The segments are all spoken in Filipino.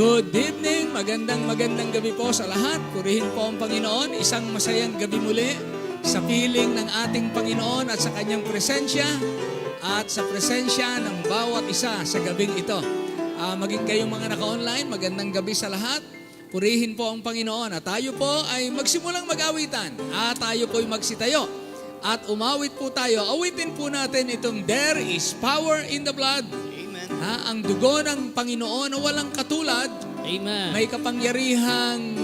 Good evening, magandang gabi po sa lahat. Purihin po ang Panginoon, isang masayang gabi muli sa piling ng ating Panginoon at sa kanyang presensya at sa presensya ng bawat isa sa gabing ito. Maging kayong mga naka-online, magandang gabi sa lahat. Purihin po ang Panginoon at tayo po ay magsimulang mag-awitan at tayo po ay magsitayo at umawit po tayo. Awitin po natin itong There is Power in the Blood. Ang dugo ng Panginoon na walang katulad, Amen. may kapangyarihang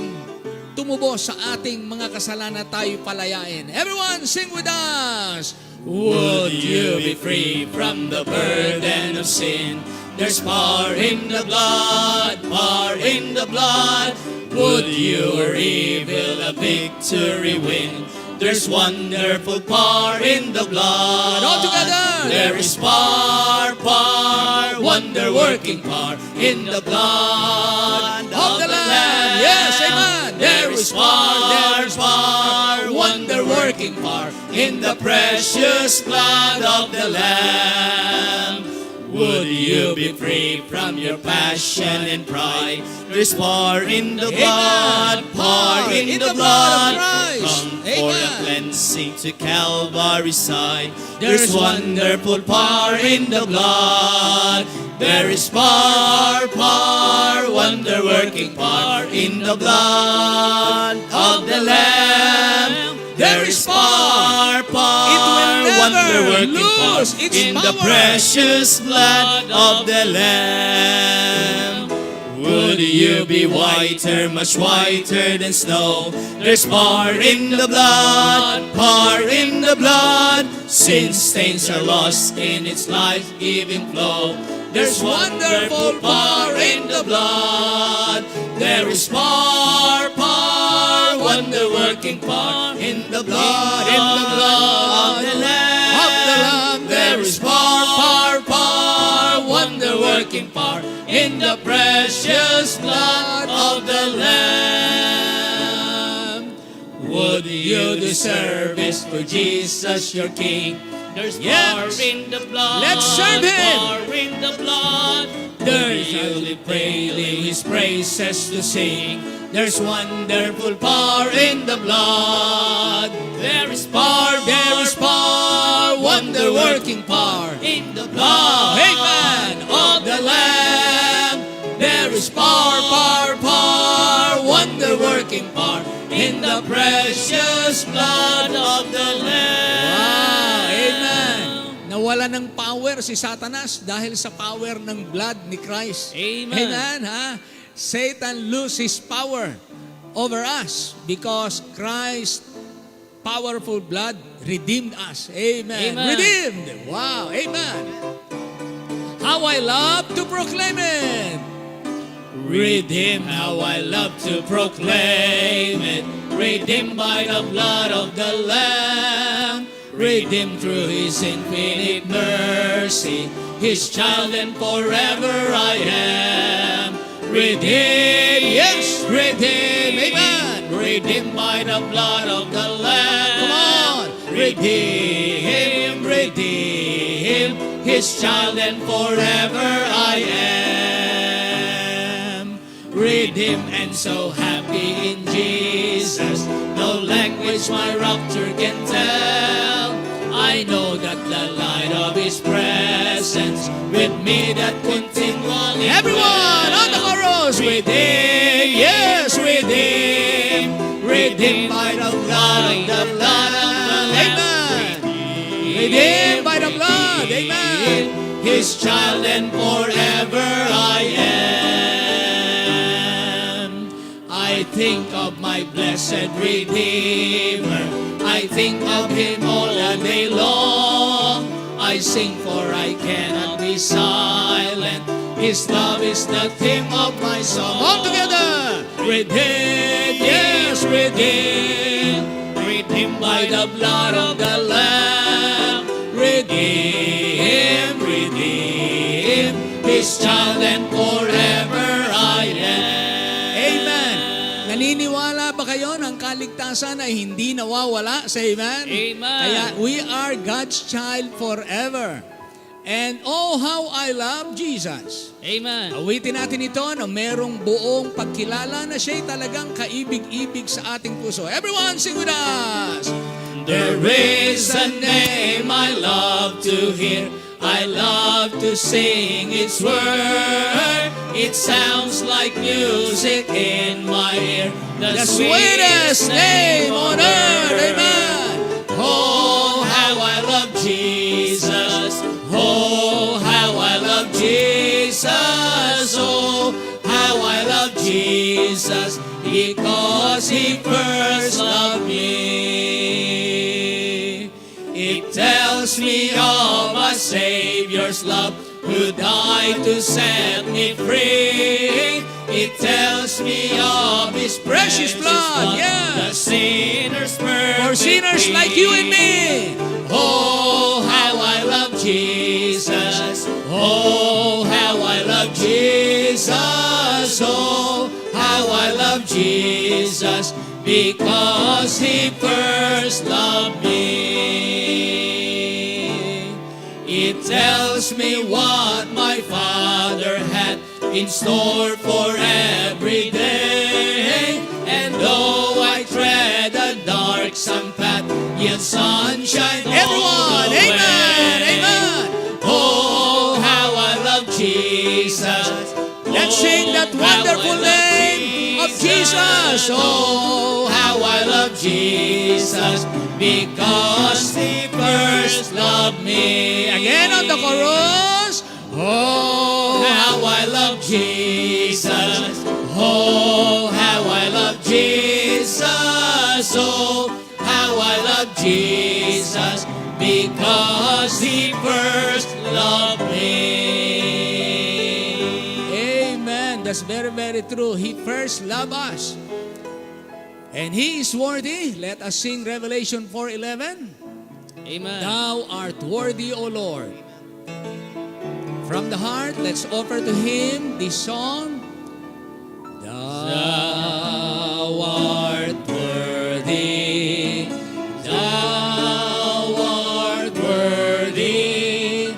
tumubos sa ating mga kasalanan tayo palayain. Everyone, sing with us! Would you be free from the burden of sin? There's power in the blood, power in the blood. Would you or evil a victory win? There's wonderful power in the blood. All together! There is power, power, wonder-working power in the blood Of the Lamb. Yes, amen. There is power, power, wonder-working power in the precious blood of the Lamb. Would you be free from your passion and pride? There's power in the blood, power in the blood. Come for the cleansing to Calvary's side. There's wonderful power in the blood. There is power, power, wonder-working power in the blood of the Lamb. There is power, power, wonder-working power in the precious blood of the Lamb. Would you be whiter, much whiter than snow? There's power in the blood, power in the blood. Sin stains are lost in its life-giving flow. There's wonderful power in the blood. There is power, power, wonder-working power in the blood of the Lamb. There is power, power, wonder-working power in the precious blood of the Lamb. Would you do service for Jesus, your King? There's power in the blood. Let's serve Him. Power in the blood. There you live, pray, His praises to sing. There's wonderful power in the blood. There is power, wonder-working power in the blood. Amen. Of the Lamb. There is power, wonder-working power in the precious blood of the Lamb. Amen. Nawala ng power si Satanas dahil sa power ng blood ni Christ. Amen. Amen, ha? Satan loses power over us because Christ's powerful blood redeemed us. Amen. Amen. Redeemed. Wow. Amen. How I love to proclaim it. Redeemed, how I love to proclaim it. Redeemed by the blood of the Lamb. Redeemed through His infinite mercy. His child and forever I am. Redeemed, yes, redeemed, amen. Redeemed by the blood of the Lamb. Come on. Redeemed, redeemed. His child and forever I am. Redeemed and so happy in Jesus. No language my rapture can tell. I know that the light of His presence with me that continually Everyone on the chorus. Redeemed, yes, redeemed. Redeemed by the blood of the Lamb. Amen. Redeemed by the blood. Amen. His child and forever I am. I think of my blessed Redeemer. I think of Him all the day long. I sing for I cannot be silent. His love is the theme of my song. All together. Redeemed, yes, redeemed. Redeemed by the blood of the Lamb. Redeemed, redeemed. His child and forever I am. Amen. Naniniwala ba kayo ng kaligtasan ay hindi nawawala? Say amen? Amen. Kaya we are God's child forever. And oh, how I love Jesus. Amen. Awitin natin ito na merong buong pagkilala na siya'y talagang kaibig-ibig sa ating puso. Everyone, sing with us! There is a name I love to hear. I love to sing its word. It sounds like music in my ear. The sweetest name on earth. Amen. Oh, how I love Jesus. Oh, how I love Jesus. Oh, how I love Jesus. Because He first loved me. It tells me of my Savior's love, who died to set me free. It tells me of His precious blood, the sinner's perfect For sinners like you and me. Oh, how I love Jesus. Oh, how I love Jesus. Oh, how I love Jesus. Because He first loved me. It tells me what my Father had in store for every day. And though I tread a darksome path, yet sunshine all Everyone, the amen, way. amen. Oh, how I love Jesus. Let's sing that Oh, how wonderful I love name of Jesus. Oh, how I love Jesus, because He first loved me. Again on the chorus. Oh, how I love Jesus. Oh, how I love Jesus. Oh, how I love Jesus, because He first loved me. Amen. That's very, very true. He first loved us. And He is worthy. Let us sing Revelation 4:11. Amen. Thou art worthy, O Lord. From the heart, let's offer to Him this song. Thou art worthy. Thou art worthy.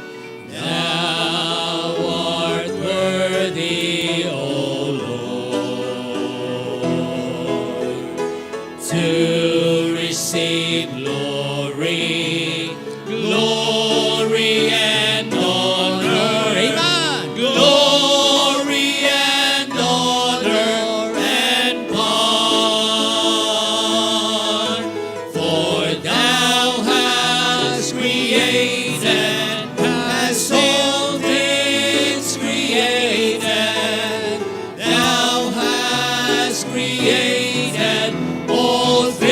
Thou art worthy, O Lord, to receive glory, glory and honor. Amen. Glory and honor and power. For Thou hast created, hast all things created. Thou hast created all things,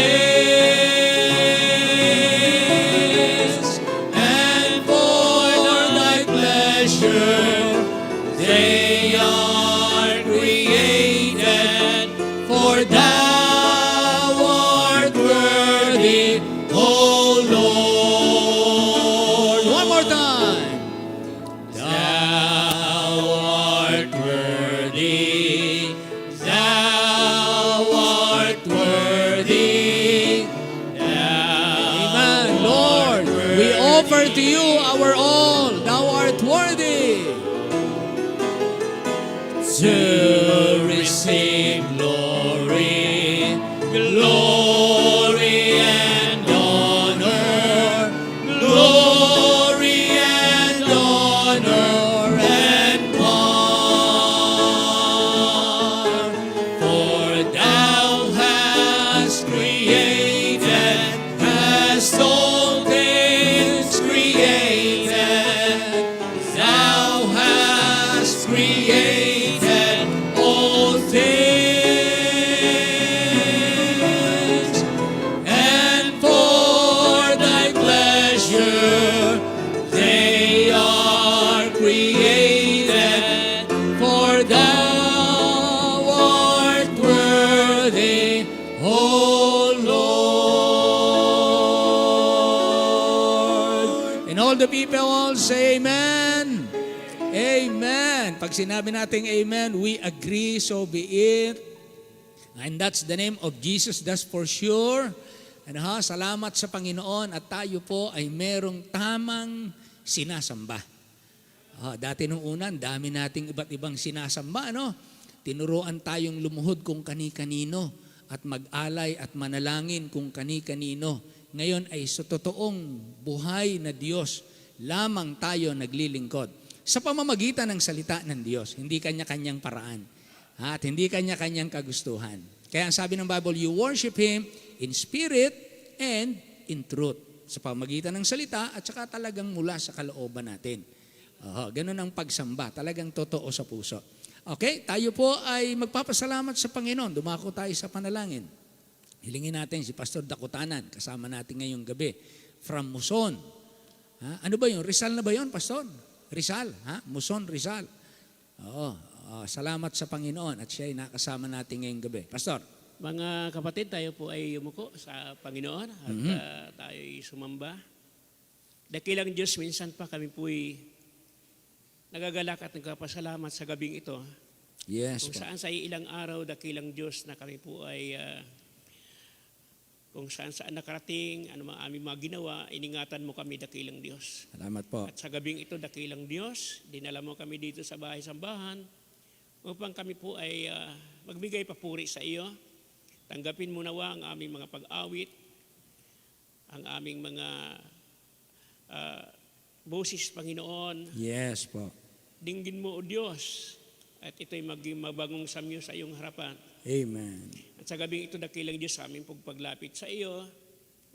and for Thy pleasure they are created. For Thou art worthy, O Lord. One more time. Thou art worthy. Thou art worthy. Amen. Lord, we offer to You our all. Thou art worthy. To receive glory, glory and honor, glory and honor and power. For Thou hast created, hast all things created. Thou hast created all things, and for Thy pleasure they are created. For Thou art worthy, O Lord. And all the people all say amen. Amen. Pag sinabi natin amen, we agree, so be it. And that's the name of Jesus, that's for sure. And salamat sa Panginoon at tayo po ay merong tamang sinasamba. Dati nung una, ang dami nating iba't ibang sinasamba, no? Tinuruan tayong lumuhod kung kani-kanino at mag-alay at manalangin kung kani-kanino. Ngayon ay sa totoong buhay na Diyos, lamang tayo naglilingkod. Sa pamamagitan ng salita ng Diyos, hindi kanya-kanyang paraan. At hindi kanya-kanyang kagustuhan. Kaya ang sabi ng Bible, you worship Him in spirit and in truth. Sa pamamagitan ng salita at saka talagang mula sa kalooban natin. Ganun ang pagsamba, talagang totoo sa puso. Okay, tayo po ay magpapasalamat sa Panginoon. Dumako tayo sa panalangin. Hilingin natin si Pastor Dakutanan, kasama natin ngayong gabi, from Muson. Ano ba yun? Rizal na ba yun, Pastor? Rizal, Muson, Rizal. Salamat sa Panginoon at siya ay nakasama natin ngayong gabi. Pastor. Mga kapatid, tayo po ay yumuko sa Panginoon at tayo ay sumamba. Dakilang Diyos, minsan pa kami po ay nagagalak at nagpapasalamat sa gabing ito. Yes, Kung po. saan sa ilang araw, dakilang Diyos na kami po ay kung saan nakarating, ano mga aming mga ginawa, iningatan mo kami, dakilang Diyos. Salamat po. At sa gabing ito, dakilang Diyos, dinala mo kami dito sa bahay-sambahan upang kami po ay magbigay papuri sa iyo. Tanggapin mo nawa ang aming mga pag-awit, ang aming mga boses, Panginoon. Yes po. Dinggin mo, O Diyos, at ito'y maging mabagong samyo sa iyong harapan. Amen. At sa gabing ito, dakilang Diyos, sa aming paglapit sa iyo,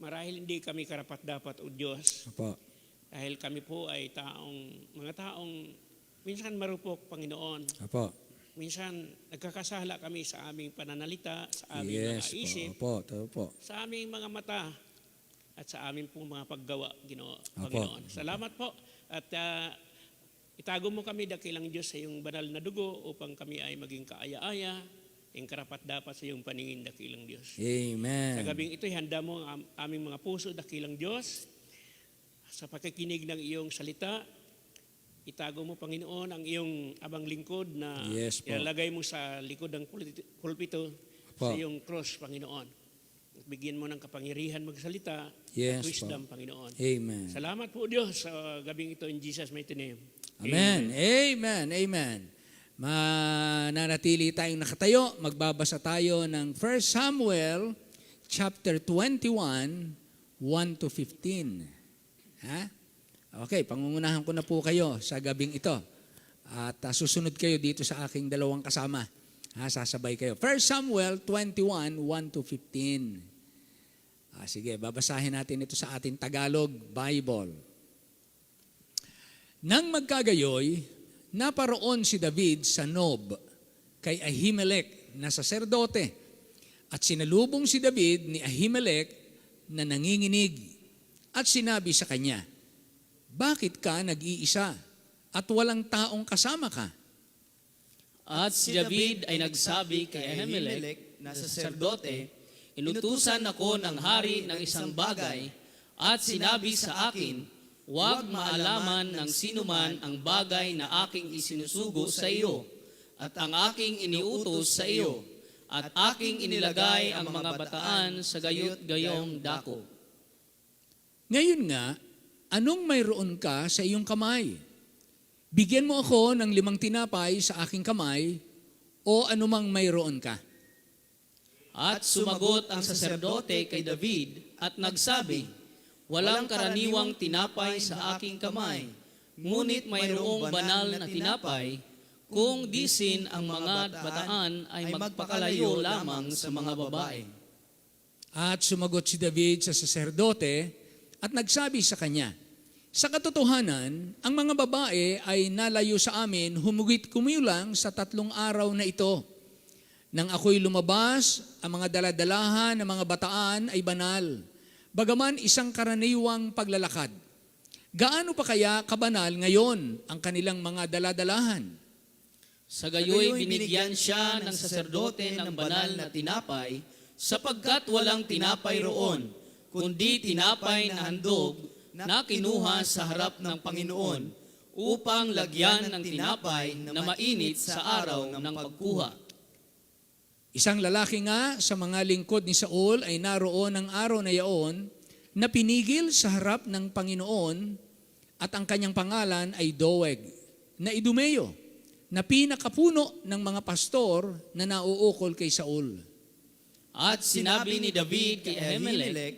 marahil hindi kami karapat-dapat, O Diyos. Opo. Dahil kami po ay mga taong minsan marupok, Panginoon. Opo. Minsan nagkakasala kami sa aming pananalita, sa aming mga isip, Opo. Opo. sa aming mga mata, at sa aming pong mga paggawa, Panginoon. Salamat po. At itago mo kami, dakilang Diyos, sa iyong banal na dugo upang kami ay maging kaaya-aya, yung karapat-dapat sa iyong paningin, dakilang Diyos. Amen. Sa gabing ito, handa mo ang aming mga puso, dakilang Diyos, sa pakikinig ng iyong salita. Itago mo, Panginoon, ang iyong abang lingkod na Yes, po. ilalagay mo sa likod ng pulpito Po. sa iyong cross, Panginoon. Bigyan mo ng kapangyarihan magsalita Yes, at wisdom, po. Panginoon. Amen. Salamat po, Diyos, sa gabing ito in Jesus' mighty name. Amen. Amen. Amen. Mananatili tayong nakatayo. Magbabasa tayo ng 1 Samuel chapter 21, 1 to 15. Okay, pangungunahan ko na po kayo sa gabing ito. At susunod kayo dito sa aking dalawang kasama. Sasabay kayo. 1 Samuel 21, 1 to 15. Sige, babasahin natin ito sa ating Tagalog Bible. Nang magkagayoy, naparoon si David sa Nob kay Ahimelech na saserdote at sinalubong si David ni Ahimelech na nanginginig at sinabi sa kanya, bakit ka nag-iisa at walang taong kasama ka? At si David ay nagsabi kay Ahimelech na saserdote, inutusan ako ng hari ng isang bagay at sinabi sa akin, huwag maalaman ng sinuman ang bagay na aking isinusugo sa iyo at ang aking iniutos sa iyo at aking inilagay ang mga bataan sa gayot-gayong dako. Ngayon nga, anong mayroon ka sa iyong kamay? Bigyan mo ako ng 5 tinapay sa aking kamay o anumang mayroon ka. At sumagot ang saserdote kay David at nagsabi, walang karaniwang tinapay sa aking kamay, ngunit mayroong banal na tinapay, kung disin ang mga bataan ay magpakalayo lamang sa mga babae. At sumagot si David sa saserdote at nagsabi sa kanya, sa katotohanan, ang mga babae ay nalayo sa amin humugit kumilang sa 3 araw na ito. Nang ako'y lumabas, ang mga daladalahan ng mga bataan ay banal, bagaman isang karaniwang paglalakad. Gaano pa kaya kabanal ngayon ang kanilang mga daladalahan? Sa gayoy binigyan siya ng saserdote ng banal na tinapay, sapagkat walang tinapay roon, kundi tinapay na handog na kinuha sa harap ng Panginoon, upang lagyan ng tinapay na mainit sa araw ng pagkuha. Isang lalaki nga sa mga lingkod ni Saul ay naroon ng araw na yaon na pinigil sa harap ng Panginoon at ang kanyang pangalan ay Doeg. na Idumeo, na pinakapuno ng mga pastor na nauukol kay Saul. At sinabi ni David kay Ahimelech,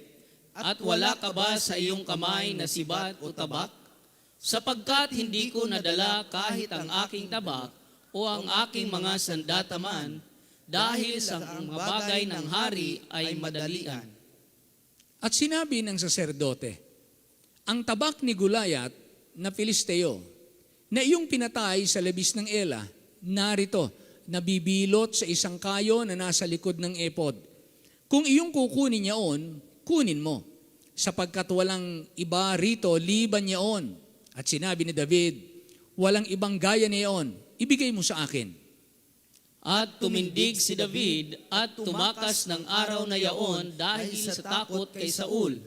at wala ka ba sa iyong kamay na sibat o tabak? Sapagkat hindi ko nadala kahit ang aking tabak o ang aking mga sandata man, dahil sa ang mga bagay ng hari ay madalian. At sinabi ng saserdote, ang tabak ni Gulayat na Filisteo, na iyong pinatay sa labis ng Ela, narito, nabibilot sa isang kayo na nasa likod ng epod. Kung iyong kukunin yaon, kunin mo, sapagkat walang iba rito liban yaon. At sinabi ni David, walang ibang gaya niyaon, ibigay mo sa akin. At tumindig si David at tumakas ng araw na yaon dahil sa takot kay Saul,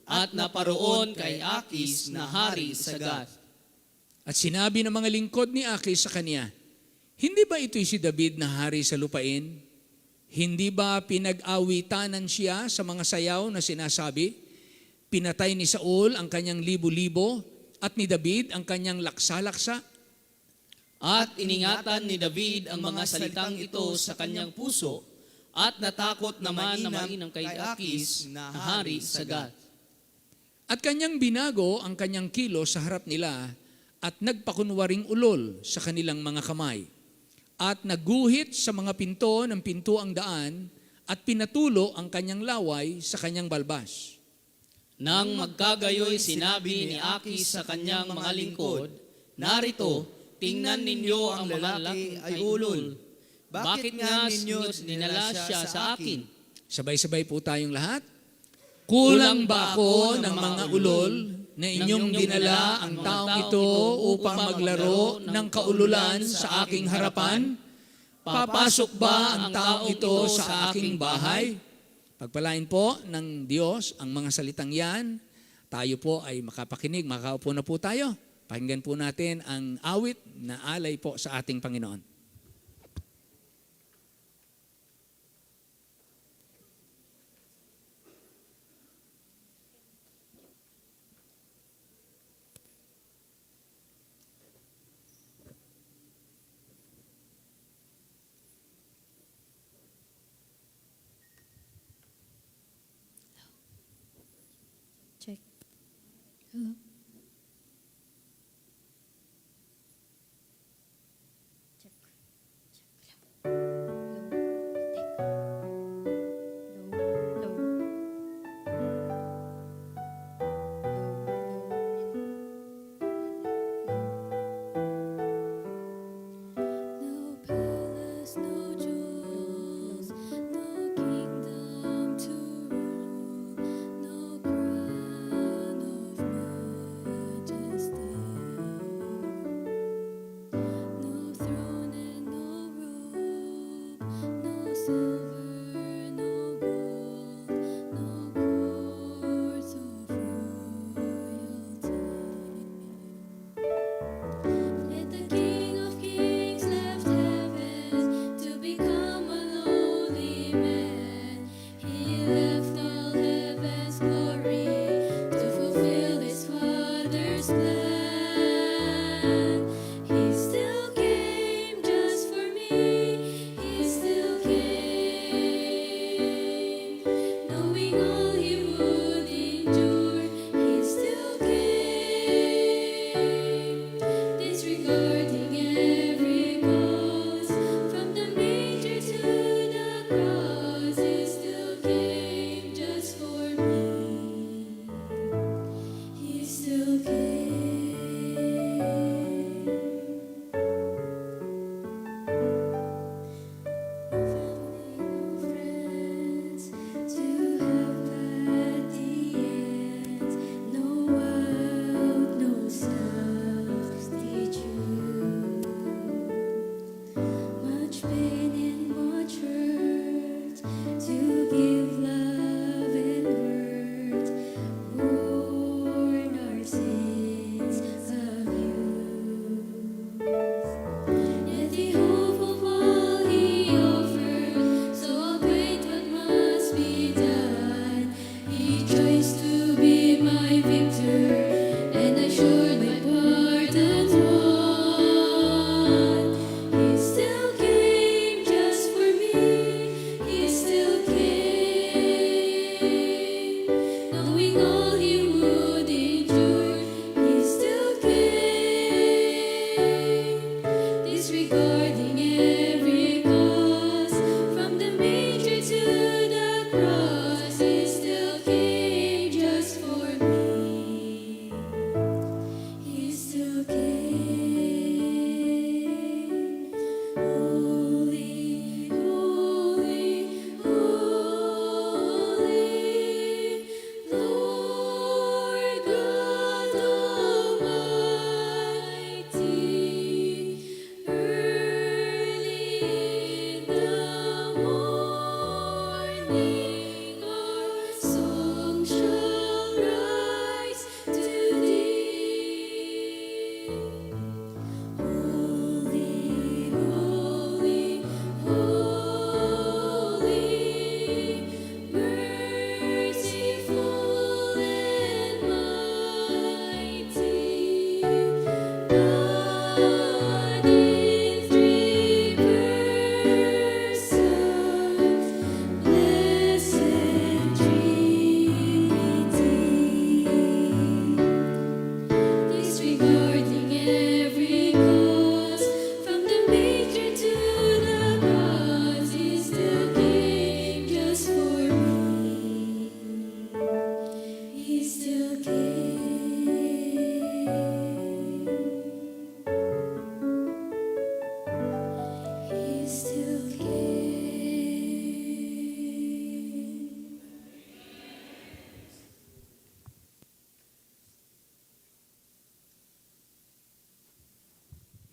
at naparoon kay Akis na hari sa Gath. At sinabi ng mga lingkod ni Akis sa kanya, hindi ba ito'y si David na hari sa lupain? Hindi ba pinag-awitanan siya sa mga sayaw na sinasabi? Pinatay ni Saul ang kanyang libo-libo at ni David ang kanyang laksa-laksa? At iningatan ni David ang mga salitang ito sa kanyang puso, at natakot naman na mainang kay Akis na hari sa Gath. At kanyang binago ang kanyang kilos sa harap nila at nagpakunwaring ulol sa kanilang mga kamay. At nagguhit sa mga pinto ng pintuang daan at pinatulo ang kanyang laway sa kanyang balbas. Nang magkagayoy sinabi ni Akis sa kanyang mga lingkod, narito, tingnan ninyo ang mga lalaki ay ulol. Bakit nga ninyo dinala siya sa akin? Sabay-sabay po tayong lahat. Kulang ba ako ng mga ulol na inyong dinala ang taong ito upang maglaro ng kaululan sa aking harapan? Papasok ba ang taong ito sa aking bahay? Pagpalain po ng Diyos ang mga salitang yan. Tayo po ay makapakinig, makaupo na po tayo. Pakinggan po natin ang awit na alay po sa ating Panginoon. Check. Hello. Check. No palace, no jewels, no kingdom to rule, no crown of majesty, no throne and no robe, no silver, no gold, no cords of royalty. Let the King of Kings left heaven to become a lowly man. He left all heaven's glory to fulfill his Father's plan. He still came just for me. He still came, knowing all he would endure. He still came, disregarding every cause. From the manger to the cross, he still came just for me. He still came. No family, no friends to help at the end. No out, no substitute.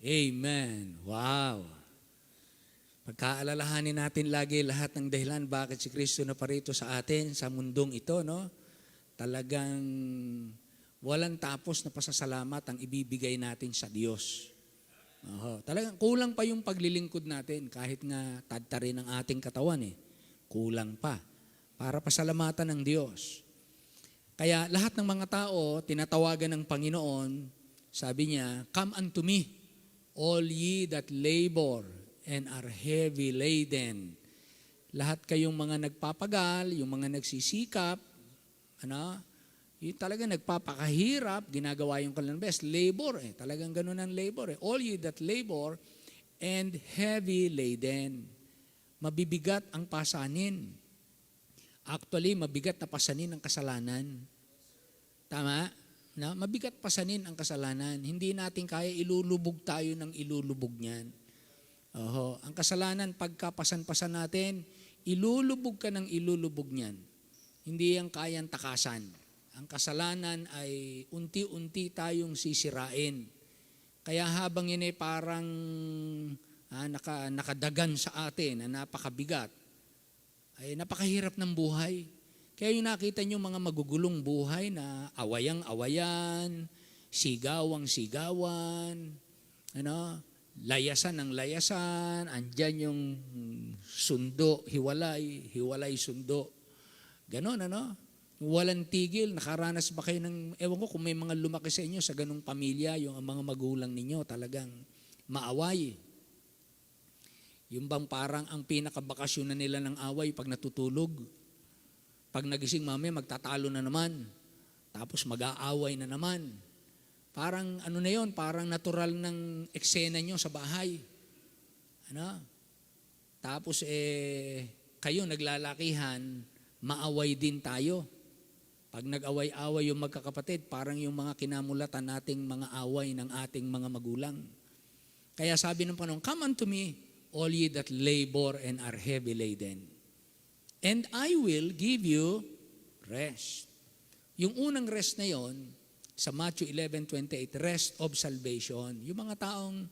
Amen. Wow. Pagkaalalahanin natin lagi lahat ng dahilan bakit si Kristo na parito sa atin, sa mundong ito, no? Talagang walang tapos na pasasalamat ang ibibigay natin sa Diyos. Talagang kulang pa yung paglilingkod natin kahit nga tadtarin ang ating katawan eh. Kulang pa para pasalamatan ng Diyos. Kaya lahat ng mga tao, tinatawagan ng Panginoon, sabi niya, "Come unto me, all ye that labor and are heavy laden." Lahat kayong mga nagpapagal, yung mga nagsisikap, yung talagang nagpapakahirap, ginagawa yung kanilang best. Labor talagang ganun ang labor All ye that labor and heavy laden. Mabibigat ang pasanin. Actually, mabigat na pasanin ang kasalanan. Tama? Mabigat pasanin ang kasalanan. Hindi natin kaya, ilulubog tayo ng ilulubog niyan. Ang kasalanan, pagkapasan-pasan natin, ilulubog ka ng ilulubog niyan. Hindi yan kayang takasan. Ang kasalanan ay unti-unti tayong sisirain. Kaya habang yun ay parang nakadagan sa atin na napakabigat, ay napakahirap ng buhay. Kaya yung nakita nyo mga magugulong buhay na awayang-awayan, sigawang-sigawan, layasan ng layasan, andyan yung sundo, hiwalay sundo. Ganon, Walang tigil. Nakaranas ba kayo ng, ewan ko kung may mga lumaki sa inyo sa ganong pamilya, yung mga magulang ninyo talagang maaway. Yung bang parang ang pinakabakasyon na nila ng away pag natutulog. Pag nagising mamaya, magtatalo na naman. Tapos mag-aaway na naman. Parang na yon, parang natural ng eksena nyo sa bahay. Tapos kayo naglalakihan, maaway din tayo. Pag nag-away-away yung magkakapatid, parang yung mga kinamulatan nating mga away ng ating mga magulang. Kaya sabi ng Panginoon, "Come unto me, all ye that labor and are heavy laden, and I will give you rest." Yung unang rest na yon, sa Matthew 11:28, rest of salvation. Yung mga taong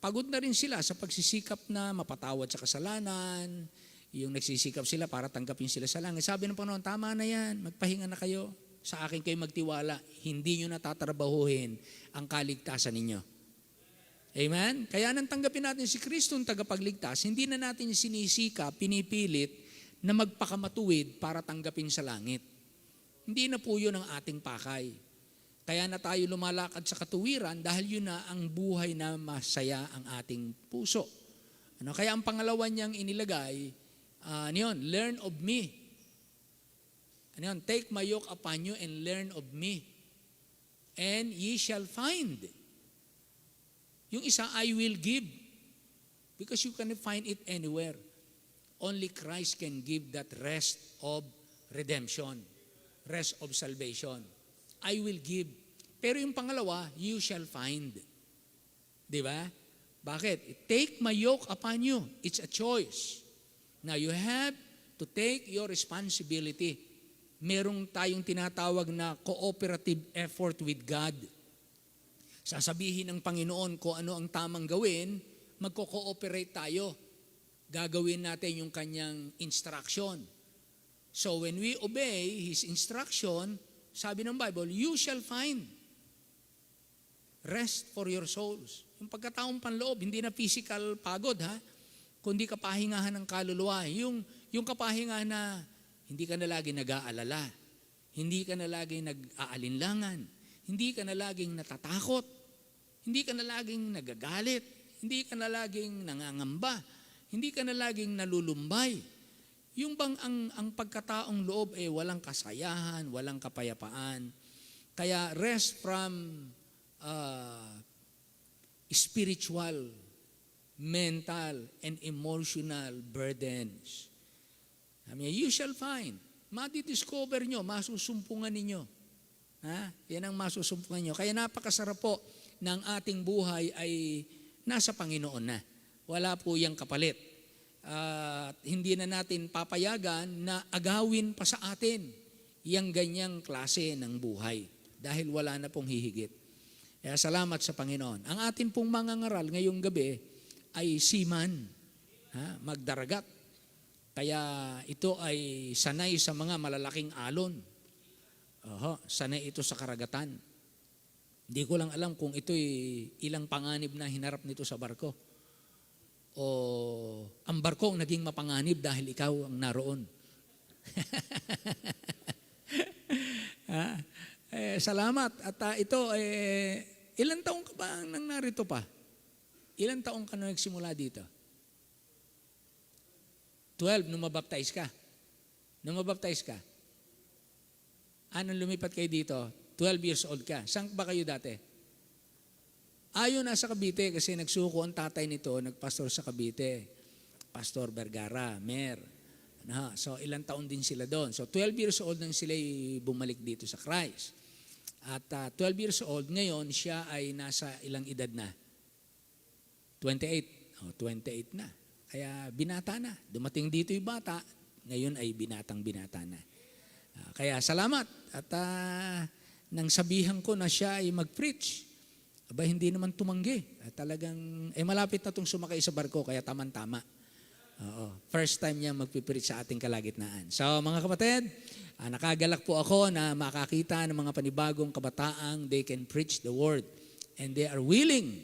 pagod na rin sila sa pagsisikap na mapatawad sa kasalanan, yung nagsisikap sila para tanggapin sila sa langit. Sabi ng Panginoon, tama na yan, magpahinga na kayo. Sa akin kayo magtiwala, hindi nyo natatrabahuhin ang kaligtasan ninyo. Amen? Kaya nang tanggapin natin si Kristo ang tagapagligtas, hindi na natin sinisika, pinipilit na magpakamatuwid para tanggapin sa langit. Hindi na po yun ang ating pakay. Kaya na tayo lumalakad sa katuwiran dahil yun na ang buhay na masaya ang ating puso. Kaya ang pangalawa niyang inilagay, learn of me. Take my yoke upon you and learn of me, and ye shall find. Yung isa, I will give. Because you can find it anywhere. Only Christ can give that rest of redemption. Rest of salvation. I will give. Pero yung pangalawa, you shall find. Di ba? Bakit? Take my yoke upon you. It's a choice. Now you have to take your responsibility. Merong tayong tinatawag na cooperative effort with God. Sasabihin ng Panginoon kung ano ang tamang gawin, magko-cooperate tayo. Gagawin natin yung kanyang instruction. So when we obey His instruction, sabi ng Bible, you shall find rest for your souls. Yung pagkataong panloob, hindi na physical pagod kundi kapahingahan ng kaluluwa. Yung kapahingahan na hindi ka na lagi nag-aalala, hindi ka na lagi nag-aalinlangan, hindi ka na laging natatakot, hindi ka na laging nagagalit, hindi ka na laging nangangamba, hindi ka na laging nalulumbay. Yung bang ang pagkataong loob walang kasayahan, walang kapayapaan. Kaya rest from spiritual, mental, and emotional burdens. You shall find. Madidiscover nyo, masusumpungan ninyo. Yan ang masusumpungan nyo. Kaya napakasarap po ng ating buhay ay nasa Panginoon na. Wala po yung kapalit. Hindi na natin papayagan na agawin pa sa atin yung ganyang klase ng buhay. Dahil wala na pong hihigit. Kaya salamat sa Panginoon. Ang atin pong mangangaral ngayong gabi ay seaman, magdaragat. Kaya ito ay sanay sa mga malalaking alon. Sanay ito sa karagatan. Hindi ko lang alam kung ito'y ilang panganib na hinarap nito sa barko. O ang barko ang naging mapanganib dahil ikaw ang naroon. Salamat. At ito, ilang taong ka ba nang narito pa? Ilang taong ka na nagsimula dito? 12 nung mabaptize ka. Nung mabaptize ka. Anong lumipat kayo dito? 12 years old ka. Saan ba kayo dati? Ayon nasa Cavite kasi nagsuko ang tatay nito, nagpastor sa Cavite. Pastor Vergara, Mer. So ilang taon din sila doon. So 12 years old nang sila bumalik dito sa Christ. At 12 years old, ngayon siya ay nasa ilang edad na? 28. 28 na. Kaya binata na. Dumating dito yung bata, ngayon ay binatang-binata na. Kaya salamat. At nang sabihan ko na siya ay mag-preach, aba hindi naman tumanggi. Talagang, malapit na itong sumakay sa barko, kaya tamang-tama. First time niya magpipreach sa ating kalagitnaan. So mga kapatid, nakagalak po ako na makakita ng mga panibagong kabataang they can preach the word. And they are willing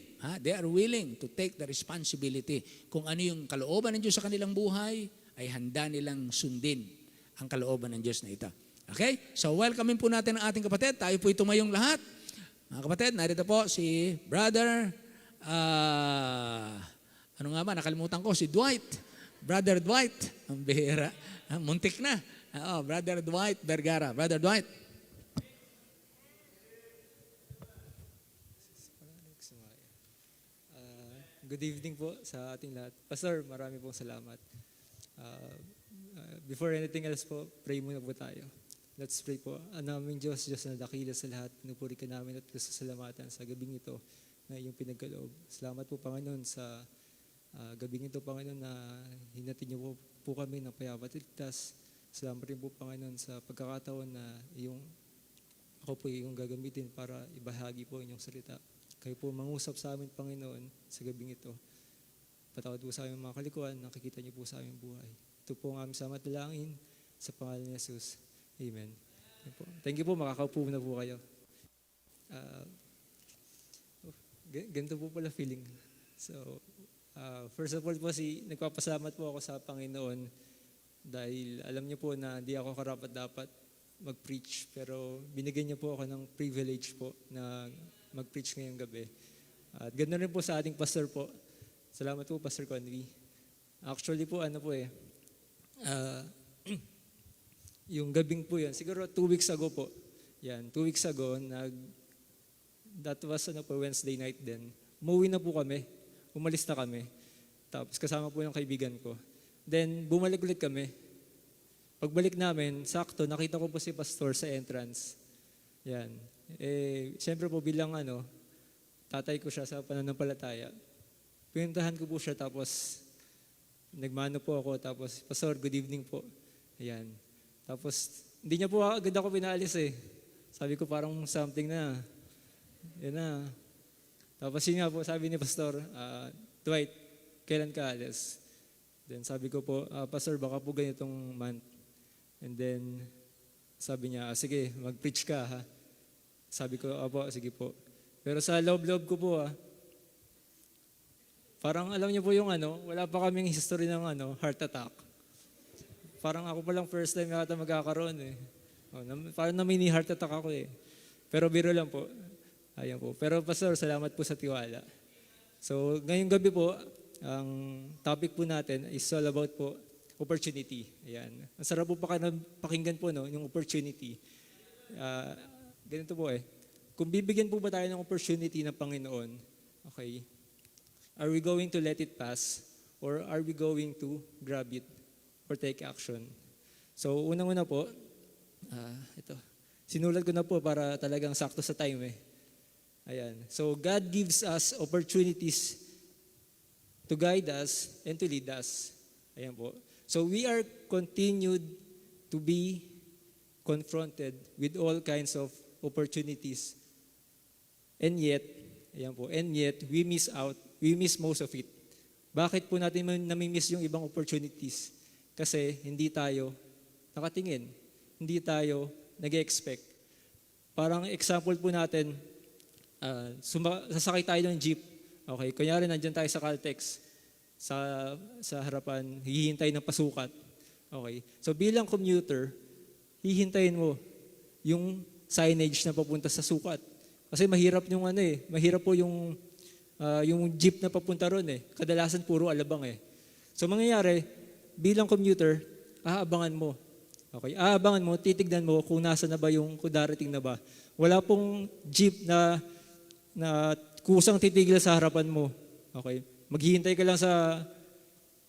to take the responsibility. Kung ano yung kalooban ng Diyos sa kanilang buhay, ay handa nilang sundin ang kalooban ng Diyos na ito. Okay? So welcome po natin ang ating kapatid. Tayo po tumayong lahat. Mga kapatid, narito po si Brother, nakalimutan ko, si Dwight. Brother Dwight. Ang bihira. Muntik na. Brother Dwight Vergara. Brother Dwight. Good evening po sa ating lahat. Pastor, marami pong salamat. Before anything else po, pray muna po tayo. Let's pray po. Aming Diyos, Diyos na dakila sa lahat, pinupuri ka namin at kasasalamatan sa gabing ito na iyong pinagkaloob. Salamat po, Panginoon, sa gabing ito, Panginoon, na hinatid niyo po kami ng payapat at ligtas. Salamat rin po, Panginoon, sa pagkakataon na ako po yung gagamitin para ibahagi po inyong salita. Kayo po mangusap sa amin, Panginoon, sa gabing ito. Patawad po sa aming mga kalikuan, nakikita niyo po sa aming buhay. Ito po ang aming salamat dalangin sa pangalan ni Jesus. Amen. Thank you po, makakaupo na po kayo. Ganito po pala feeling. So, first of all po, nagpapasalamat po ako sa Panginoon dahil alam niyo po na hindi ako karapat-dapat mag-preach, pero binigyan niyo po ako ng privilege po na mag-preach ngayong gabi. At ganoon rin po sa ating pastor po. Salamat po, Pastor Conwy. Actually po, yung gabing po yan, siguro 2 weeks ago po. Yan, 2 weeks ago, that was Wednesday night din. Umuwi na po kami. Umalis na kami. Tapos kasama po yung kaibigan ko. Then, bumalik ulit kami. Pagbalik namin, sakto, nakita ko po si Pastor sa entrance. Yan. Siyempre po bilang tatay ko siya sa pananampalataya. Pinuntahan ko po siya tapos nagmano po ako tapos, Pastor, good evening po. Ayan. Tapos, hindi niya po agad ako pinaalis Sabi ko parang something na. Yan na. Tapos yun nga po, sabi ni Pastor, Dwight, kailan ka alis? Then sabi ko po, Pastor, baka po ganitong month. And then, sabi niya, sige, mag-preach ka ha. Sabi ko, apo, sige po. Pero sa loob-loob ko po parang alam niyo po yung wala pa kaming history ng heart attack. Parang ako pa lang first time yata magkakaroon parang na-mini heart attack ako Pero biro lang po. Ayan po. Pero Pastor, salamat po sa tiwala. So, ngayong gabi po, ang topic po natin is all about po opportunity. Ayan. Ang sarap po pakinggan po yung opportunity. Ganito po Kung bibigyan po ba tayo ng opportunity ng Panginoon, okay, are we going to let it pass or are we going to grab it or take action? So, unang-una po, ito. Sinulat ko na po para talagang sakto sa time Ayan. So, God gives us opportunities to guide us and to lead us. Ayan po. So, we are continued to be confronted with all kinds of opportunities And yet, ayan po, and yet, we miss most of it. Bakit po natin nami-miss yung ibang opportunities? Kasi hindi tayo nakatingin, hindi tayo nag-expect. Parang example po natin, sasakay tayo ng jeep. Okay, kunyari nandyan tayo sa Caltex, sa harapan, hihintay ng pasukat. Okay, so bilang commuter, hihintayin mo yung signage na papunta sa sukat. Kasi mahirap yung mahirap po yung jeep na papunta ron Kadalasan puro alabang So mangyayari, bilang commuter, aabangan mo. Okay, aabangan mo, titignan mo kung nasa na ba kung darating na ba. Wala pong jeep na kusang titigil sa harapan mo. Okay, maghihintay ka lang sa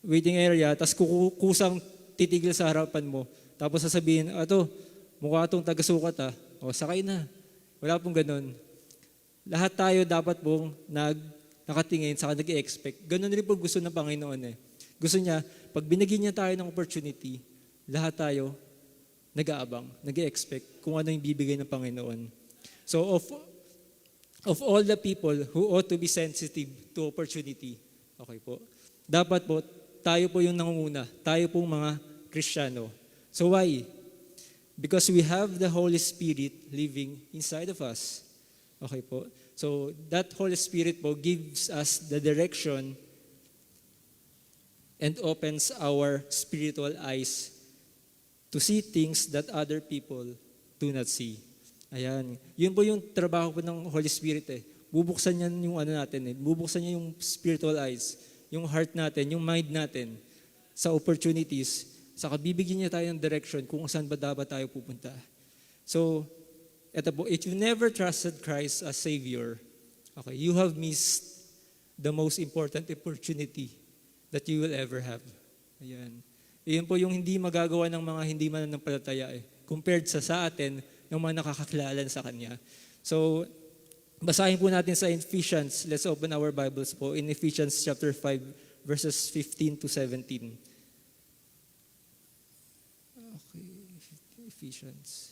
waiting area, tapos kusang titigil sa harapan mo. Tapos sasabihin, mukha itong taga-sukat O, sakay na. Wala pong ganun. Lahat tayo dapat pong nakatingin, saka nag-expect. Ganun rin po gusto ng Panginoon Gusto niya, pag binigyan niya tayo ng opportunity, lahat tayo nag-aabang, nag-expect kung ano yung bibigay ng Panginoon. So of all the people who ought to be sensitive to opportunity, okay po, dapat po, tayo po yung nangunguna, tayo pong mga Kristiyano. So why? Because we have the Holy Spirit living inside of us. Okay po. So that Holy Spirit po gives us the direction and opens our spiritual eyes to see things that other people do not see. Ayan. Yun po yung trabaho po ng Holy Spirit Bubuksan niya yung natin Bubuksan niya yung spiritual eyes, yung heart natin, yung mind natin sa opportunities. Saka bibigyan niya tayo ng direction kung saan ba dapat tayo pupunta. So, eto po, if you never trusted Christ as Savior, okay, you have missed the most important opportunity that you will ever have. Ayan. Iyon po yung hindi magagawa ng mga hindi mananampalataya compared sa atin ng mga nakakakilala sa Kanya. So, basahin po natin sa Ephesians. Let's open our Bibles po in Ephesians chapter 5, verses 15 to 17. Okay, Ephesians.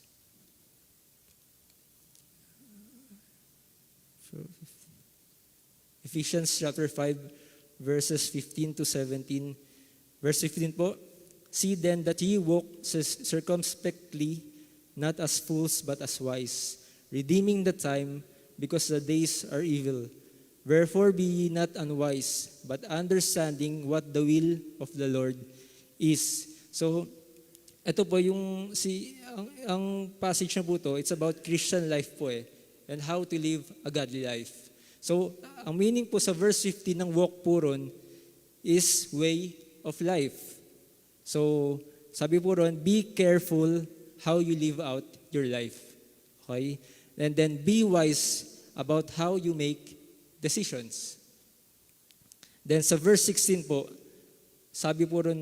Ephesians chapter 5, verses 15 to 17. Verse 15 po, see then that ye walk circumspectly, not as fools but as wise, redeeming the time, because the days are evil. Wherefore be ye not unwise, but understanding what the will of the Lord is. So, ito po ang passage na po to, it's about Christian life po and how to live a godly life. So, ang meaning po sa verse 15 ng walk po ron is way of life. So, sabi po ron, be careful how you live out your life. Okay? And then be wise about how you make decisions. Then sa verse 16 po, sabi po ron,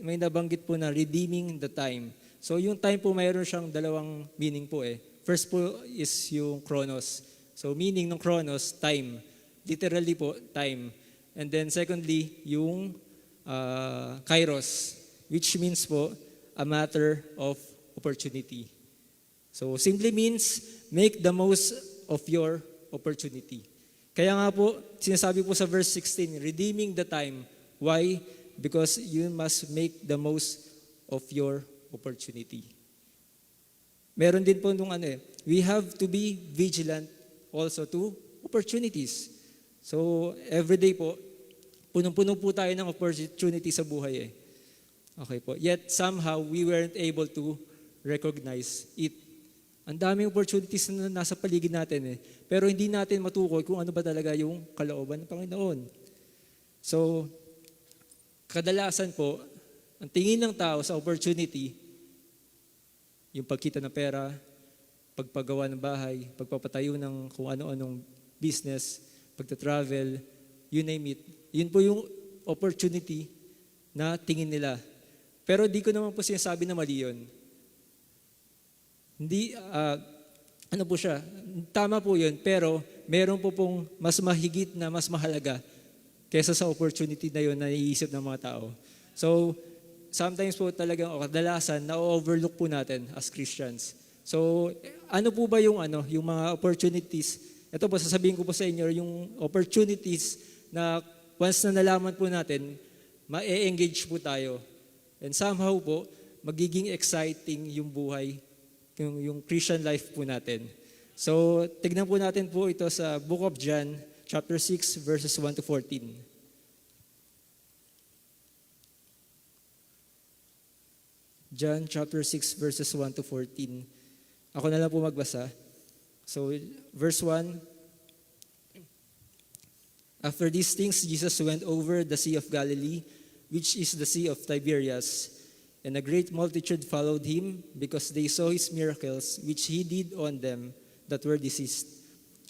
may nabanggit po na redeeming the time. So yung time po mayroon siyang dalawang meaning po First po is yung chronos. So meaning ng chronos, time. Literally po, time. And then secondly, yung kairos, which means po a matter of opportunity. So simply means make the most of your opportunity. Kaya nga po, sinasabi po sa verse 16, redeeming the time. Why? Because you must make the most of your opportunity. Meron din po nung we have to be vigilant also to opportunities. So every day po, punong-puno po tayo ng opportunity sa buhay Okay po. Yet somehow we weren't able to recognize it. Ang daming opportunities na nasa paligid natin pero hindi natin matukoy kung ano ba talaga yung kalooban ng Panginoon. So, kadalasan po, ang tingin ng tao sa opportunity, yung pagkita ng pera, pagpagawa ng bahay, pagpapatayo ng kung ano-anong business, pagta-travel, you name it. Yun po yung opportunity na tingin nila. Pero di ko naman po sinasabi na mali yun. Hindi, ano po siya, tama po yun, pero meron po pong mas mahigit na mas mahalaga kaysa sa opportunity na yun na naiisip ng mga tao. So, sometimes po talagang kadalasan na-overlook po natin as Christians. So, ano po ba yung mga opportunities? ito po, sasabihin ko po sa inyo, yung opportunities na once na nalaman po natin, ma-engage po tayo. And somehow po, magiging exciting yung buhay, yung Christian life po natin. So, tignan po natin po ito sa Book of John, chapter 6, verses 1 to 14. John chapter 6, verses 1 to 14. Ako na lang po magbasa. So, verse 1, after these things, Jesus went over the Sea of Galilee, which is the Sea of Tiberias. And a great multitude followed him, because they saw his miracles, which he did on them that were diseased.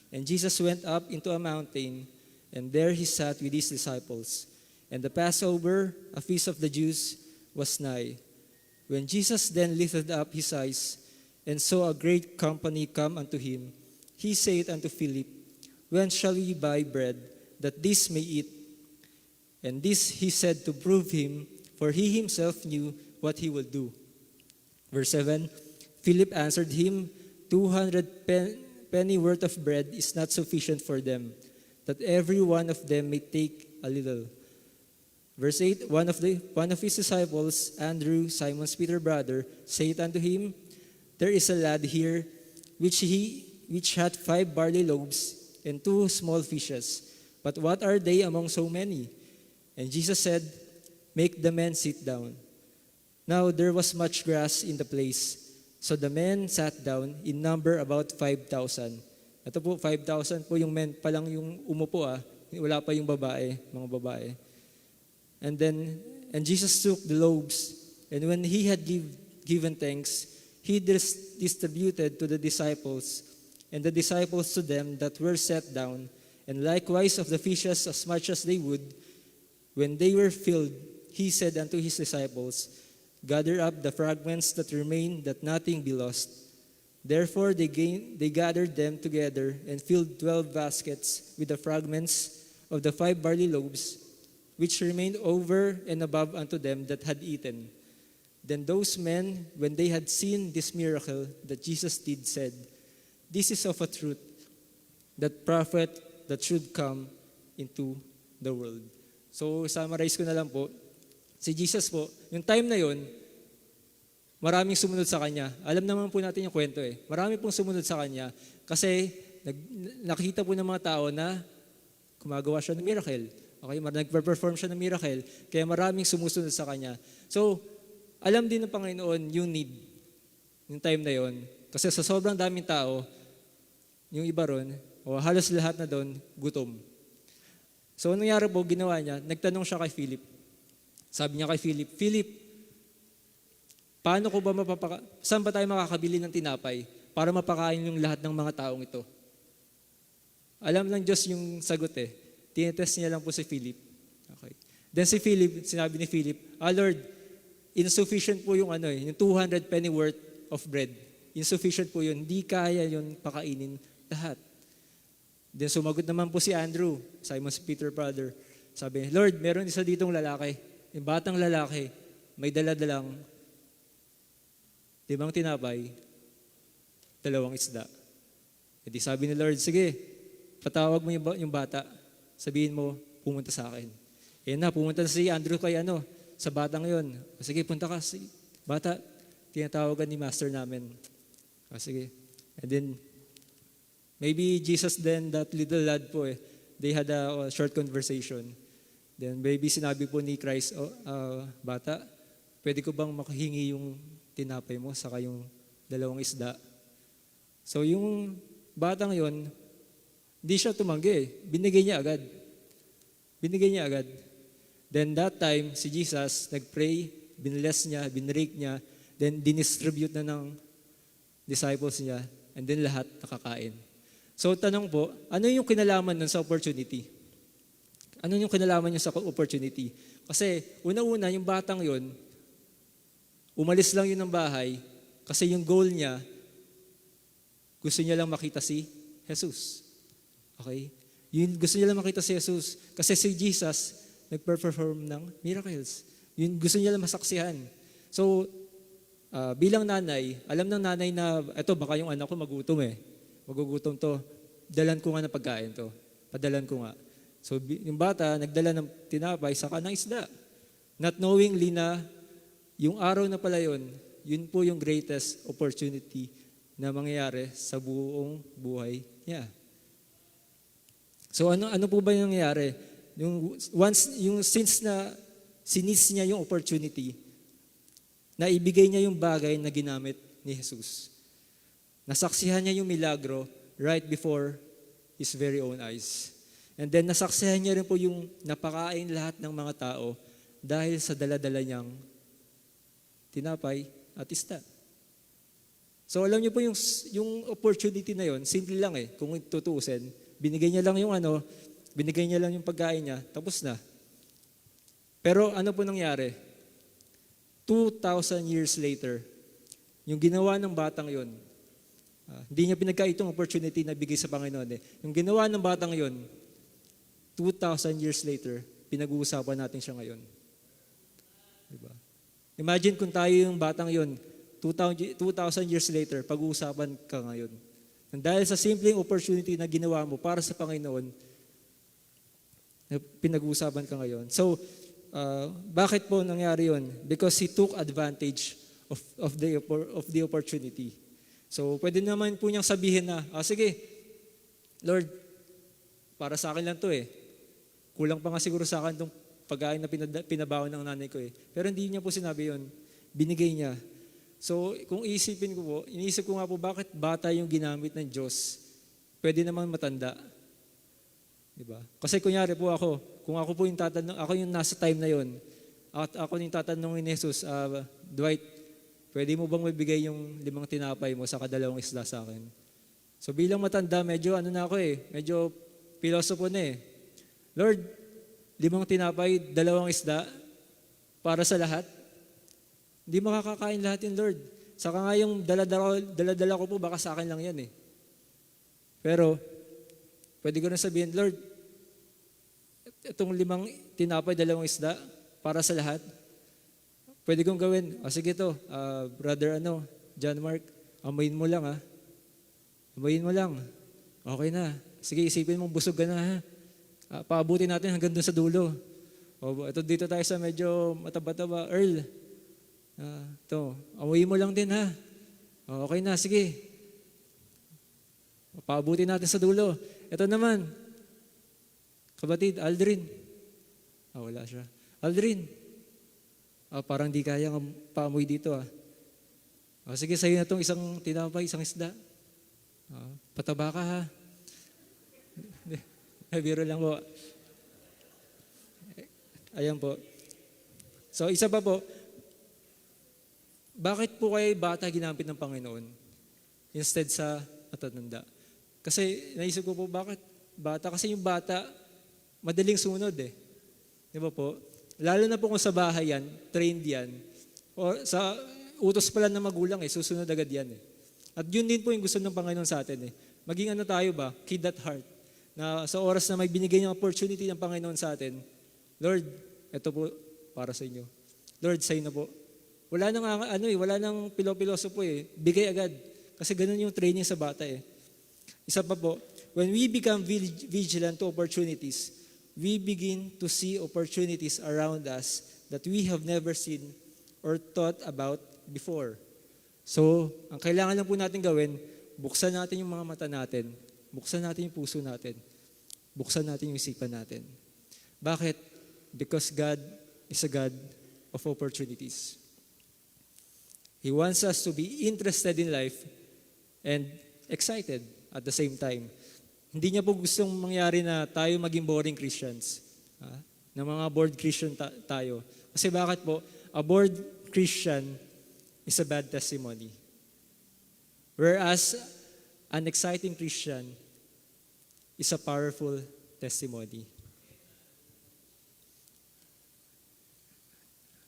And Jesus went up into a mountain, and there he sat with his disciples. And the Passover, a feast of the Jews, was nigh. When Jesus then lifted up his eyes, and saw a great company come unto him, he said unto Philip, When shall we buy bread, that this may eat? And this he said to prove him, for he himself knew what he would do. Verse 7, Philip answered him, 200 penny worth of bread is not sufficient for them, that every one of them may take a little. Verse 8, one of his disciples, Andrew, Simon's Peter brother, said unto him, There is a lad here, which hath 5 barley loaves and 2 small fishes. But what are they among so many? And Jesus said, Make the men sit down. Now there was much grass in the place. So the men sat down, in number about 5,000. Ito po, 5,000 po yung men pa lang yung umupo Wala pa yung babae, mga babae. And Jesus took the loaves, and when he had given thanks, he distributed to the disciples, and the disciples to them that were set down, and likewise of the fishes as much as they would. When they were filled, he said unto his disciples, Gather up the fragments that remain, that nothing be lost. Therefore they gathered them together, and filled 12 baskets with the fragments of the 5 barley loaves, which remained over and above unto them that had eaten. Then those men, when they had seen this miracle that Jesus did, said, This is of a truth, that prophet that should come into the world. So, summarize ko na lang po. Si Jesus po, yung time na yon, maraming sumunod sa Kanya. Alam naman po natin yung kwento Marami pong sumunod sa Kanya kasi nakita po ng mga tao na gumagawa siya ng miracle. Okay, nagpe-perform siya ng miracle, kaya maraming sumusunod sa Kanya. So, alam din ng Panginoon yung need, yung time na yon. Kasi sa sobrang daming tao, yung iba ron, o halos lahat na doon, gutom. So, anong nangyari po, ginawa niya, nagtanong siya kay Philip. Sabi niya kay Philip, Philip, paano ko ba saan ba tayo makakabili ng tinapay para mapakain yung lahat ng mga taong ito? Alam ng Diyos yung sagot Tinetest niya lang po si Philip. Okay. Then si Philip, sinabi ni Philip, Lord, insufficient po yung yung 200 penny worth of bread. Insufficient po yun. Hindi kaya yun pakainin lahat. Then sumagot naman po si Andrew, Simon's Peter brother. Sabi, Lord, meron isa ditong lalaki. Yung batang lalaki, may dala-dalang 5 tinapay, 2 isda. E di sabi ni Lord, sige, patawag mo yung bata. Sabihin mo, pumunta sa akin. Pumunta na si Andrew kay sa batang yon. Sige, punta ka. Sige. Bata, tinatawagan ni master namin. Sige. And then, maybe Jesus then, that little lad po they had a short conversation. Then maybe sinabi po ni Christ, bata, pwede ko bang makahingi yung tinapay mo saka yung 2 isda? So yung batang yon, di siya tumanggi. Binigay niya agad. Then that time, si Jesus nag-pray, binless niya, binrake niya, then dinistribute na ng disciples niya, and then lahat nakakain. So tanong po, ano yung kinalaman nun sa opportunity? Ano yung kinalaman niya sa opportunity? Kasi una-una, yung batang yon, umalis lang yun ng bahay kasi yung goal niya, gusto niya lang makita si Jesus. Okay? Yun, gusto niya lang makita si Jesus. Kasi si Jesus, nagperform ng miracles. Yun, gusto niya lang masaksihan. So, bilang nanay, alam ng nanay na, eto, baka yung anak ko magutom Magugutom to. dalan ko nga ng pagkain to. Padalan ko nga. So yung bata, nagdala ng tinapay, saka ng isda. Not knowingly na yung araw na pala yun po yung greatest opportunity na mangyayari sa buong buhay niya. So ano po ba yung nangyayari? Since na sinis niya yung opportunity, na ibigay niya yung bagay na ginamit ni Jesus. Nasaksihan niya yung milagro right before his very own eyes. And then nasaksihan niya rin po yung napakain lahat ng mga tao dahil sa dala-dala niyang tinapay at isda. So alam niyo po yung opportunity na yon, simple lang kung tutuusin. Binigay niya lang yung pagkain niya, tapos na. Pero ano po nangyari? 2,000 years later, yung ginawa ng batang yon, hindi niya pinagkaitong opportunity na bigay sa Panginoon. Yung ginawa ng batang yon, 2,000 years later, pinag-uusapan natin siya ngayon. Diba? Imagine kung tayo yung batang yon, 2,000 years later, pag-uusapan ka ngayon. And dahil sa simpleng opportunity na ginawa mo para sa Panginoon, pinag-uusapan ka ngayon. So, bakit po nangyari yun? Because he took advantage of the opportunity. So, pwede naman po niyang sabihin na, sige, Lord, para sa akin lang to Kulang pa nga siguro sa akin itong pagkain na pinabaon ng nanay ko Pero hindi niya po sinabi yun. Binigay niya. So, kung iniisip ko nga po, bakit bata yung ginamit ng Diyos? Pwede naman matanda. Diba? Kasi kunyari po kung ako po yung ako yung nasa time na yon, at ako yung tatanungin ni Jesus, Dwight, pwede mo bang mabigay yung 5 tinapay mo sa 2 isda sa akin? So bilang matanda, medyo medyo pilosopo na Lord, 5 tinapay, 2 isda, para sa lahat? Hindi makakakain lahat yun, Lord. Saka nga yung daladala ko po, baka sa akin lang yan Pero, pwede ko na sabihin, Lord, itong 5 tinapay, 2 isda, para sa lahat. Pwede kong gawin, sige to, brother John Mark, amoyin mo lang Amoyin mo lang. Okay na. Sige, isipin mong busog ka na paabutin natin hanggang dun sa dulo. Ito dito tayo sa medyo mataba-taba. Earl, amoyin mo lang din Okay na, sige. Paabutin natin sa dulo. Ito naman, kapatid, Aldrin. Wala siya. Aldrin, parang di kaya paamoy dito sige, sa'yo na itong isang tinapay, isang isda. Pataba ka Biro lang po. Ayan po. So, isa pa po, bakit po kayo bata ginamit ng Panginoon instead sa matatanda? Kasi naisip ko po, bakit bata? Kasi yung bata, madaling sunod Di ba po? Lalo na po kung sa bahay yan, trained yan, o sa utos pala ng magulang susunod agad yan At yun din po yung gusto ng Panginoon sa atin Maging tayo ba? Kid at heart. Na sa oras na may binigay ng opportunity ng Panginoon sa atin, Lord, ito po para sa inyo. Lord, sa'yo na po. Wala nang wala nang pilo-piloso po Bigay agad. Kasi ganun yung training sa bata Isa pa po, when we become vigilant to opportunities, we begin to see opportunities around us that we have never seen or thought about before. So, ang kailangan lang po natin gawin, buksan natin yung mga mata natin, buksan natin yung puso natin, buksan natin yung isipan natin. Bakit? Because God is a God of opportunities. He wants us to be interested in life and excited at the same time. Hindi niya po gustong mangyari na tayo maging boring Christians. Na mga bored Christian tayo. Kasi bakit po? A bored Christian is a bad testimony. Whereas an exciting Christian is a powerful testimony.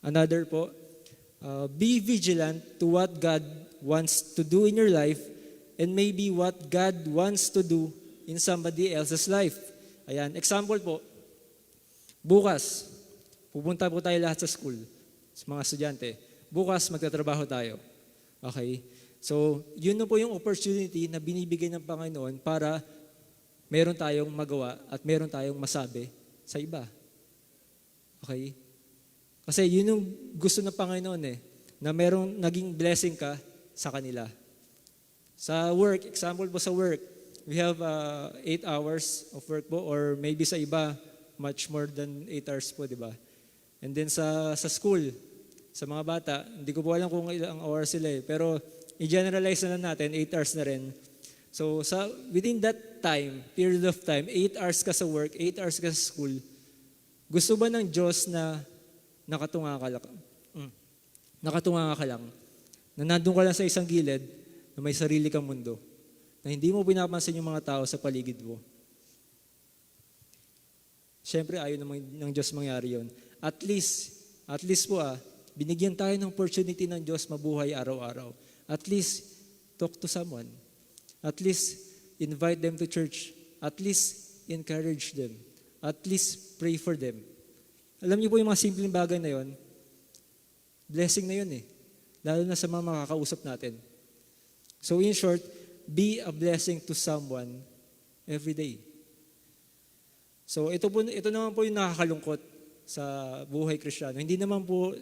Another po, be vigilant to what God wants to do in your life and maybe what God wants to do in somebody else's life. Ayan, example po, bukas, pupunta po tayo lahat sa school, sa mga estudyante. Bukas, magtatrabaho tayo. Okay? So, yun na po yung opportunity na binibigay ng Panginoon para meron tayong magawa at meron tayong masabi sa iba. Okay? Kasi yun yung gusto ng Panginoon na merong naging blessing ka sa kanila. Sa work, example po sa work, we have 8 hours of work po or maybe sa iba, much more than 8 hours po, di ba? And then sa school, sa mga bata, hindi ko po alam kung ilang hours sila pero i-generalize na lang natin, 8 hours na rin. So within that time, period of time, 8 hours ka sa work, 8 hours ka sa school, gusto ba ng Diyos na nakatunga ka lang, na nandun ka lang sa isang gilid, na may sarili kang mundo, na hindi mo pinapansin yung mga tao sa paligid mo? Siyempre, ayaw naman ng Diyos mangyari yun. At least po binigyan tayo ng opportunity ng Diyos mabuhay araw-araw. At least, talk to someone. At least, invite them to church. At least, encourage them. At least, pray for them. Alam niyo po yung mga simpleng bagay na yun, blessing na yun lalo na sa mga makakausap natin. So in short, be a blessing to someone every day. So ito naman po yung nakakalungkot sa buhay Kristiyano. Hindi naman po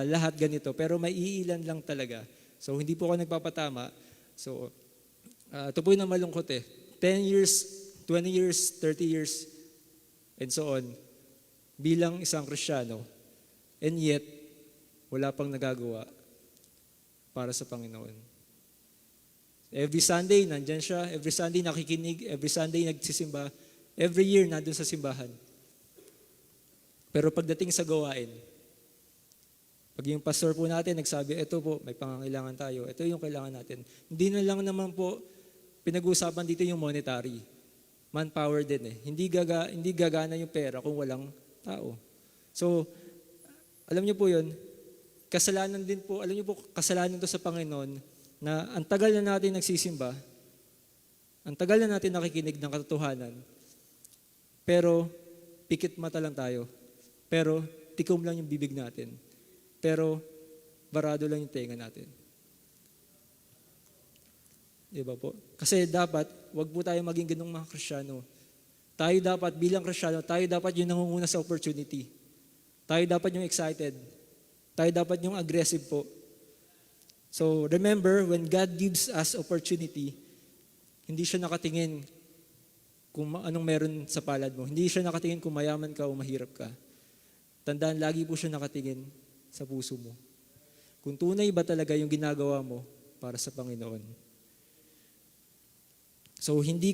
lahat ganito, pero may iilan lang talaga. So hindi po ako nagpapatama. So ito po yung malungkot 10 years, 20 years, 30 years, and so on, bilang isang Kristiyano, and yet, wala pang nagagawa para sa Panginoon. Every Sunday, nandyan siya. Every Sunday, nakikinig. Every Sunday, nagsisimba. Every year, nandun sa simbahan. Pero pagdating sa gawain, pag yung pastor po natin nagsabi, ito po, may pangangailangan tayo. Ito yung kailangan natin. Hindi na lang naman po pinag-uusapan dito yung monetary. Manpower din Hindi gagana yung pera kung walang tao. So, alam niyo po yun, kasalanan din po, alam niyo po, kasalanan to sa Panginoon na ang tagal na natin nagsisimba, ang tagal na natin nakikinig ng katotohanan, pero pikit mata lang tayo, pero tikom lang yung bibig natin, pero barado lang yung tenga natin. Di ba po? Kasi dapat, wag po tayo maging ganung mga Kristiyano. Tayo dapat, bilang Kristiyano, tayo dapat yung nangunguna sa opportunity. Tayo dapat yung excited. Tayo dapat yung aggressive po. So remember, when God gives us opportunity, hindi siya nakatingin kung anong meron sa palad mo. Hindi siya nakatingin kung mayaman ka o mahirap ka. Tandaan, lagi po siya nakatingin sa puso mo. Kung tunay ba talaga yung ginagawa mo para sa Panginoon. So hindi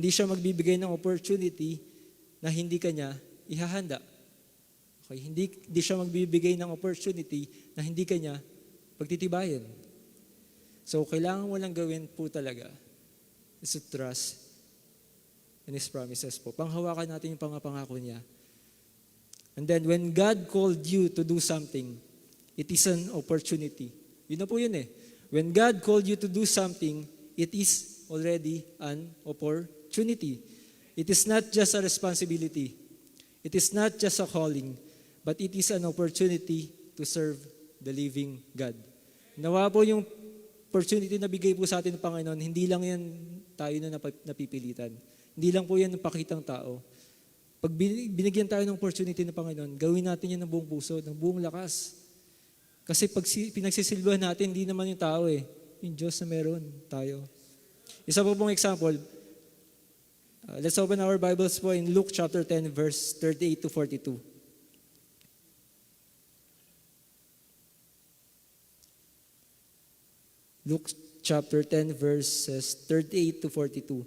siya magbibigay ng opportunity na hindi kanya ihahanda. Okay, hindi siya magbibigay ng opportunity na hindi kanya pagtitibayan. So kailangan mo lang gawin po talaga is to trust in His promises po. Panghawakan natin yung pangako niya. And then when God called you to do something, it is an opportunity. Yun na po yun When God called you to do something, it is already an opportunity. It is not just a responsibility. It is not just a calling, but it is an opportunity to serve the living God. Nawa po yung opportunity na bigay po sa atin ng Panginoon, hindi lang yan tayo na napipilitan. Hindi lang po yan ng pakitang tao. Pag binigyan tayo ng opportunity ng Panginoon, gawin natin yan ng buong puso, ng buong lakas. Kasi pag pinagsisilbahan natin, hindi naman yung tao yung Diyos na meron tayo. Isa po pong example, let's open our Bibles po in Luke chapter 10, verse 38 to 42. Luke chapter 10, verses 38 to 42.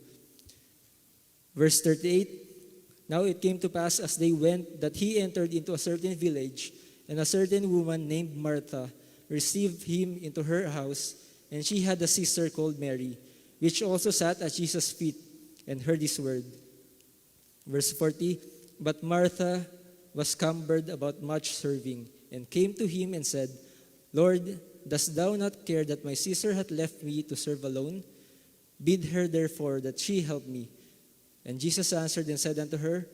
Verse 38, now it came to pass as they went that he entered into a certain village, and a certain woman named Martha received him into her house, and she had a sister called Mary, which also sat at Jesus' feet and heard his word. Verse 40, but Martha was cumbered about much serving, and came to him and said, Lord, dost thou not care that my sister hath left me to serve alone? Bid her therefore that she help me. And Jesus answered and said unto her,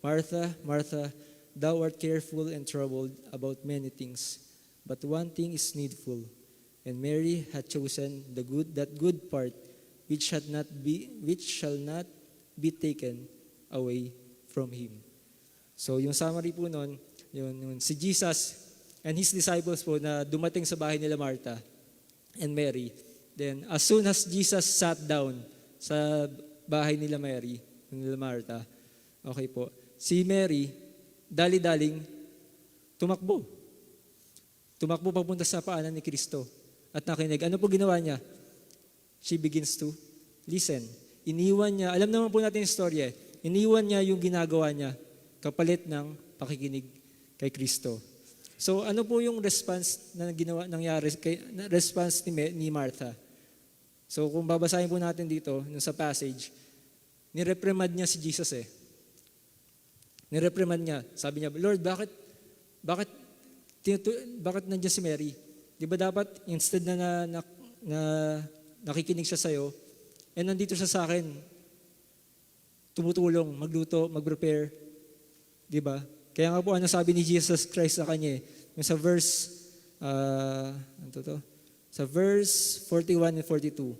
Martha, Martha, thou art careful and troubled about many things, but one thing is needful. And Mary hath chosen that good part, which shall not be taken away from Him. So yung summary po nun, yun si Jesus and His disciples po na dumating sa bahay nila Martha and Mary. Then as soon as Jesus sat down sa bahay nila Martha, okay po, si Mary, dali-daling tumakbo. Tumakbo papunta sa paanan ni Kristo at nakinig. Ano po ginawa niya? She begins to listen. Iniwan niya, alam naman po natin yung story iniwan niya yung ginagawa niya kapalit ng pakikinig kay Kristo. So ano po yung response na response ni Martha? So kung babasahin po natin dito, sa passage, nireprimand niya si Jesus Nireprimand niya. Sabi niya, Lord, bakit nandiyan si Mary? Di ba dapat instead na nakikinig siya sa'yo, nandito siya sa akin, tumutulong, magluto, mag-prepare. Di ba? Kaya nga po, ano sabi ni Jesus Christ sa kanya yung sa verse, sa verse 41 and 42.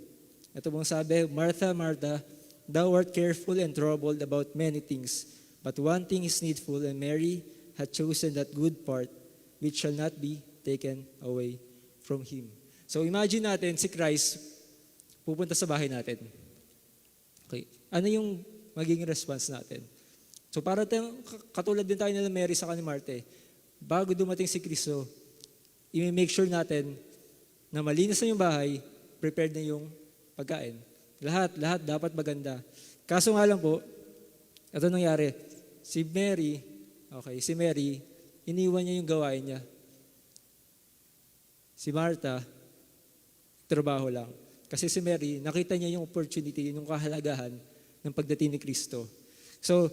Ito pong sabi, Martha, Martha, thou art careful and troubled about many things, but one thing is needful, and Mary hath chosen that good part, which shall not be taken away from Him. So imagine natin, si Christ, pupunta sa bahay natin. Okay. Ano yung magiging response natin? So para katulad din tayo nila Mary sa kanila Martha, bago dumating si Kristo, i-make sure natin na malinis na yung bahay, prepared na yung pagkain. Lahat dapat maganda. Kaso nga lang po, ito nangyari, si Mary, iniwan niya yung gawain niya. Si Martha, trabaho lang. Kasi si Mary, nakita niya yung opportunity, yung kahalagahan ng pagdating ni Kristo. So,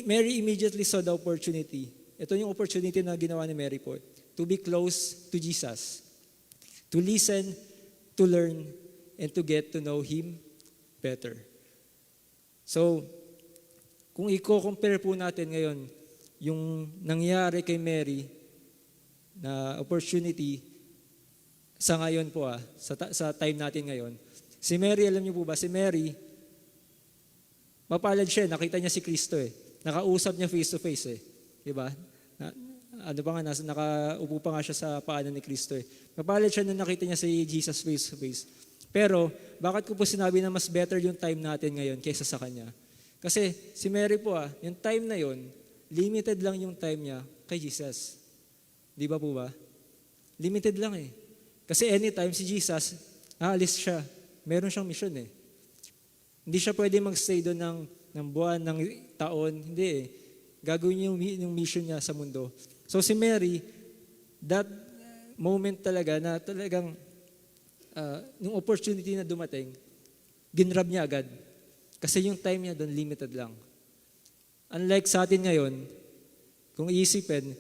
Mary immediately saw the opportunity. Ito yung opportunity na ginawa ni Mary po. To be close to Jesus. To listen, to learn, and to get to know Him better. So, kung i-compare po natin ngayon, yung nangyari kay Mary na opportunity sa ngayon po sa time natin ngayon. Si Mary, alam niyo po ba, si Mary, mapalad siya, nakita niya si Kristo Nakausap niya face to face Diba? Nakaupo pa nga siya sa paanan ni Kristo Mapalad siya na nakita niya si Jesus face to face. Pero, bakit ko po sinabi na mas better yung time natin ngayon kaysa sa kanya? Kasi si Mary po yung time na yon, limited lang yung time niya kay Jesus. Di ba po ba? Limited lang Kasi anytime si Jesus, aalis siya. Meron siyang mission Hindi siya pwede magstay doon ng buwan, ng taon. Hindi Gagawin niya yung mission niya sa mundo. So si Mary, that moment talaga na talagang yung opportunity na dumating, ginrab niya agad. Kasi yung time niya doon limited lang. Unlike sa atin ngayon, kung iisipin,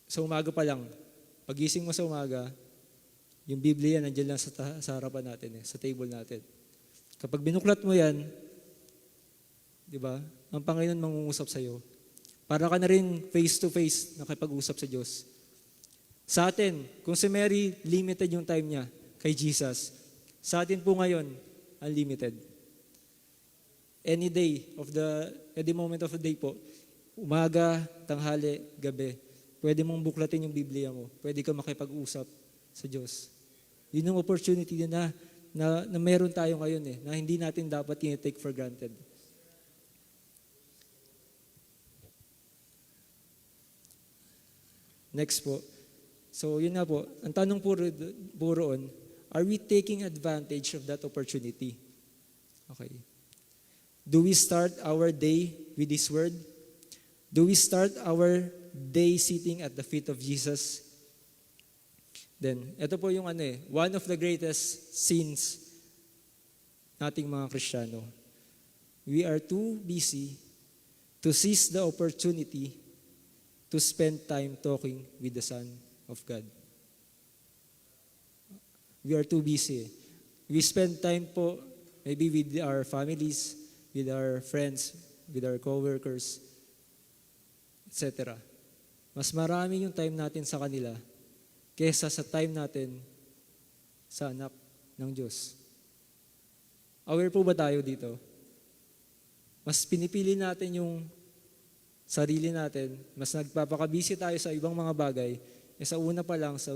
sa umaga pa lang, pagising mo sa umaga, yung Biblia nandiyan lang sa harapan natin, sa table natin. Kapag binuklat mo yan, di ba, ang Panginoon mangungusap sa iyo. Para ka na rin face-to-face nakipag-usap sa Diyos. Sa atin, kung si Mary, limited yung time niya kay Jesus. Sa atin po ngayon, unlimited. Any moment of the day po, umaga, tanghali, gabi, pwede mong buklatin yung Biblia mo. Pwede ka makipag-usap sa Diyos. Yun yung opportunity na meron tayo ngayon na hindi natin dapat tinitake for granted. Next po. So yun na po. Ang tanong po roon, are we taking advantage of that opportunity? Okay. Do we start our day with His Word? Do we start our day sitting at the feet of Jesus? Then, ito po yung one of the greatest sins nating mga Kristiyano. We are too busy to seize the opportunity to spend time talking with the Son of God. We are too busy. We spend time po maybe with our families, with our friends, with our co-workers, etc. Mas marami yung time natin sa kanila kesa sa time natin sa anak ng Diyos. Aware po ba tayo dito? Mas pinipili natin yung sarili natin, mas nagpapakabisi tayo sa ibang mga bagay, sa una pa lang, sa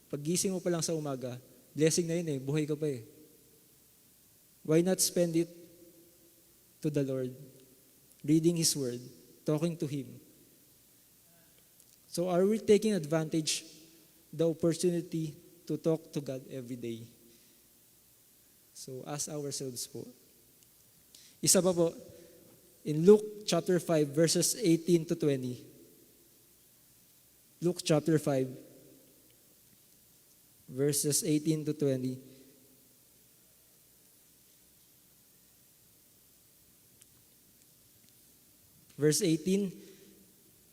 paggising mo pa lang sa umaga, blessing na yun eh, buhay ka pa eh. Why not spend it to the Lord? Reading His Word, talking to Him. So are we taking advantage the opportunity to talk to God every day? So ask ourselves po. Isa pa po, in Luke chapter 5 verses 18 to 20. Luke chapter 5 verses 18 to 20. Verse 18,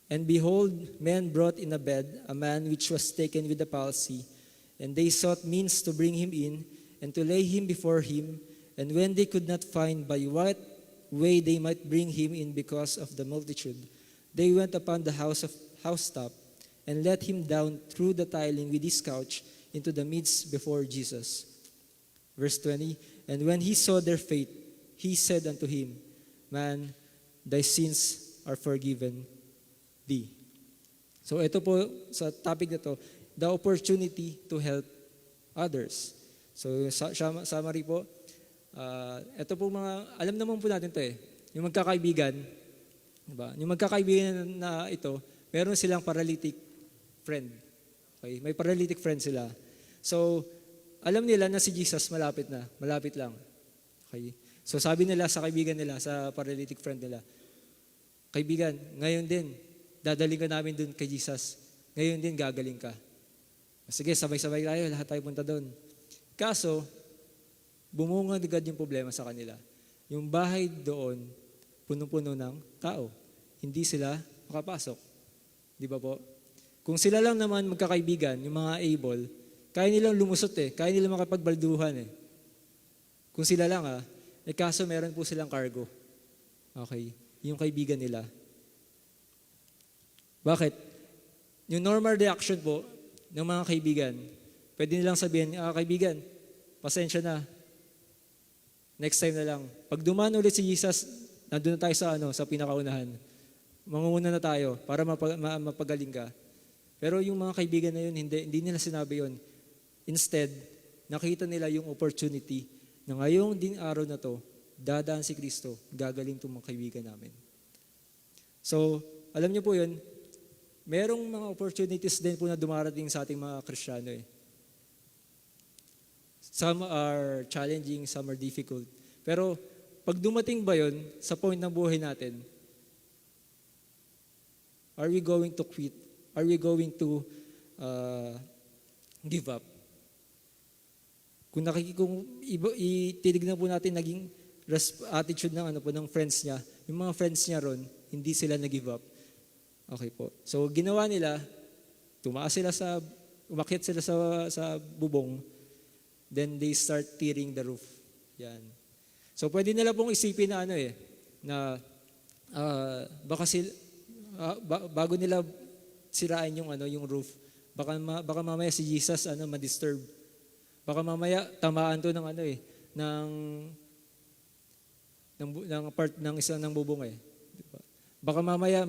and behold, men brought in a bed a man which was taken with the palsy, and they sought means to bring him in, and to lay him before him. And when they could not find by what way they might bring him in because of the multitude, they went upon the housetop, and let him down through the tiling with his couch into the midst before Jesus. Verse 20, and when he saw their faith, he said unto him, Man, thy sins are forgiven thee. So ito po sa topic na to, the opportunity to help others. So summary po, ito po mga, alam naman po natin to eh, yung magkakaibigan, diba? Yung magkakaibigan na ito, meron silang paralytic friend. Okay? May paralytic friend sila. So, alam nila na si Jesus malapit na, malapit lang. Okay? So sabi nila sa kaibigan nila, sa paralytic friend nila, kaibigan, ngayon din, dadaling ka namin dun kay Jesus. Ngayon din, gagaling ka. Sige, sabay-sabay tayo, lahat tayo punta doon. Kaso, bumunga agad yung problema sa kanila. Yung bahay doon, punong-puno ng tao. Hindi sila makapasok. Di ba po? Kung sila lang naman magkakaibigan, yung mga able, kaya nilang lumusot eh, kaya nilang makapagbalduhan eh. Kung sila lang kaso meron po silang cargo. Okay? Yung kaibigan nila. Bakit? Yung normal reaction po ng mga kaibigan, pwede nilang sabihin, kaibigan, pasensya na. Next time na lang. Pag dumaan ulit si Jesus, nandun na tayo sa pinakaunahan. Mangunguna na tayo para mapagaling ka. Pero yung mga kaibigan na yun, hindi nila sinabi yun. Instead, nakita nila yung opportunity na ngayong din araw na to, dadaan si Kristo, gagaling itong mga kaibigan namin. So, alam niyo po yun, merong mga opportunities din po na dumarating sa ating mga Kristiyano eh. Some are challenging, some are difficult. Pero, pag dumating ba yun sa point ng buhay natin, are we going to quit? Are we going to give up? Kung ititignan po natin naging attitude ng friends niya, yung mga friends niya ron, hindi sila nag-give up. Okay po. So, ginawa nila, umakyat sila sa bubong, then they start tearing the roof. Yan. So, pwede nila pong isipin na baka bago nila sirain yung roof, baka mamaya si Jesus ma-disturb. Baka mamaya tamaan to ng part ng isang ng bubong eh. Diba? Baka mamaya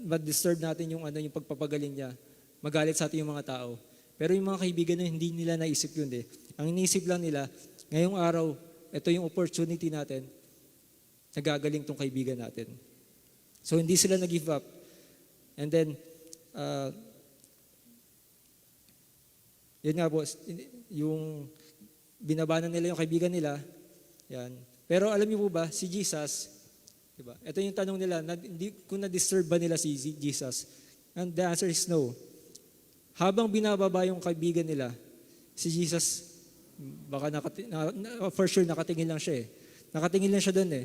ma-disturb natin yung pagpapagaling niya. Magalit sa atin yung mga tao. Pero yung mga kaibigan na hindi nila naisip yun eh. Ang iniisip lang nila, ngayong araw, ito yung opportunity natin, nagagaling tong kaibigan natin. So hindi sila nag-give up. And then, yun nga po, yung binabanan nila yung kaibigan nila, yan. Pero alam niyo po ba, si Jesus, diba? Ito yung tanong nila, kung na-disturb ba nila si Jesus? And the answer is no. Habang binababa yung kaibigan nila, si Jesus, baka for sure nakatingin lang siya eh. Nakatingin lang siya doon eh.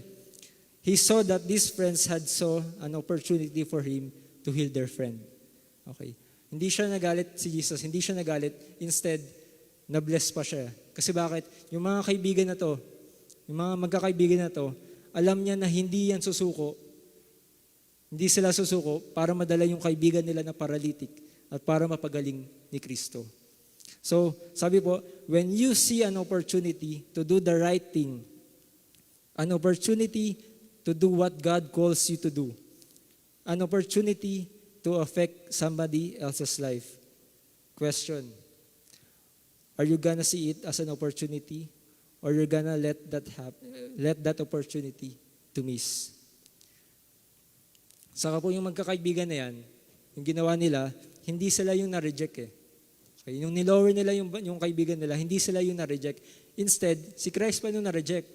He saw that these friends had saw an opportunity for him to heal their friend. Okay. Hindi siya nagalit si Jesus, hindi siya nagalit. Instead, na-bless pa siya. Kasi bakit? Yung mga kaibigan na to, yung mga magkakaibigan na to, alam niya na hindi yan susuko. Hindi sila susuko para madala yung kaibigan nila na paralytic at para mapagaling ni Kristo. So, sabi po, when you see an opportunity to do the right thing, an opportunity to do what God calls you to do, an opportunity to affect somebody else's life. Question, are you gonna see it as an opportunity or you're gonna let that opportunity to miss? Saka po yung magkakaibigan na yan, yung ginawa nila, hindi sila yung na-reject eh. Okay, yung nilower nila yung kaibigan nila, hindi sila yung na-reject. Instead, si Christ pa yung na-reject.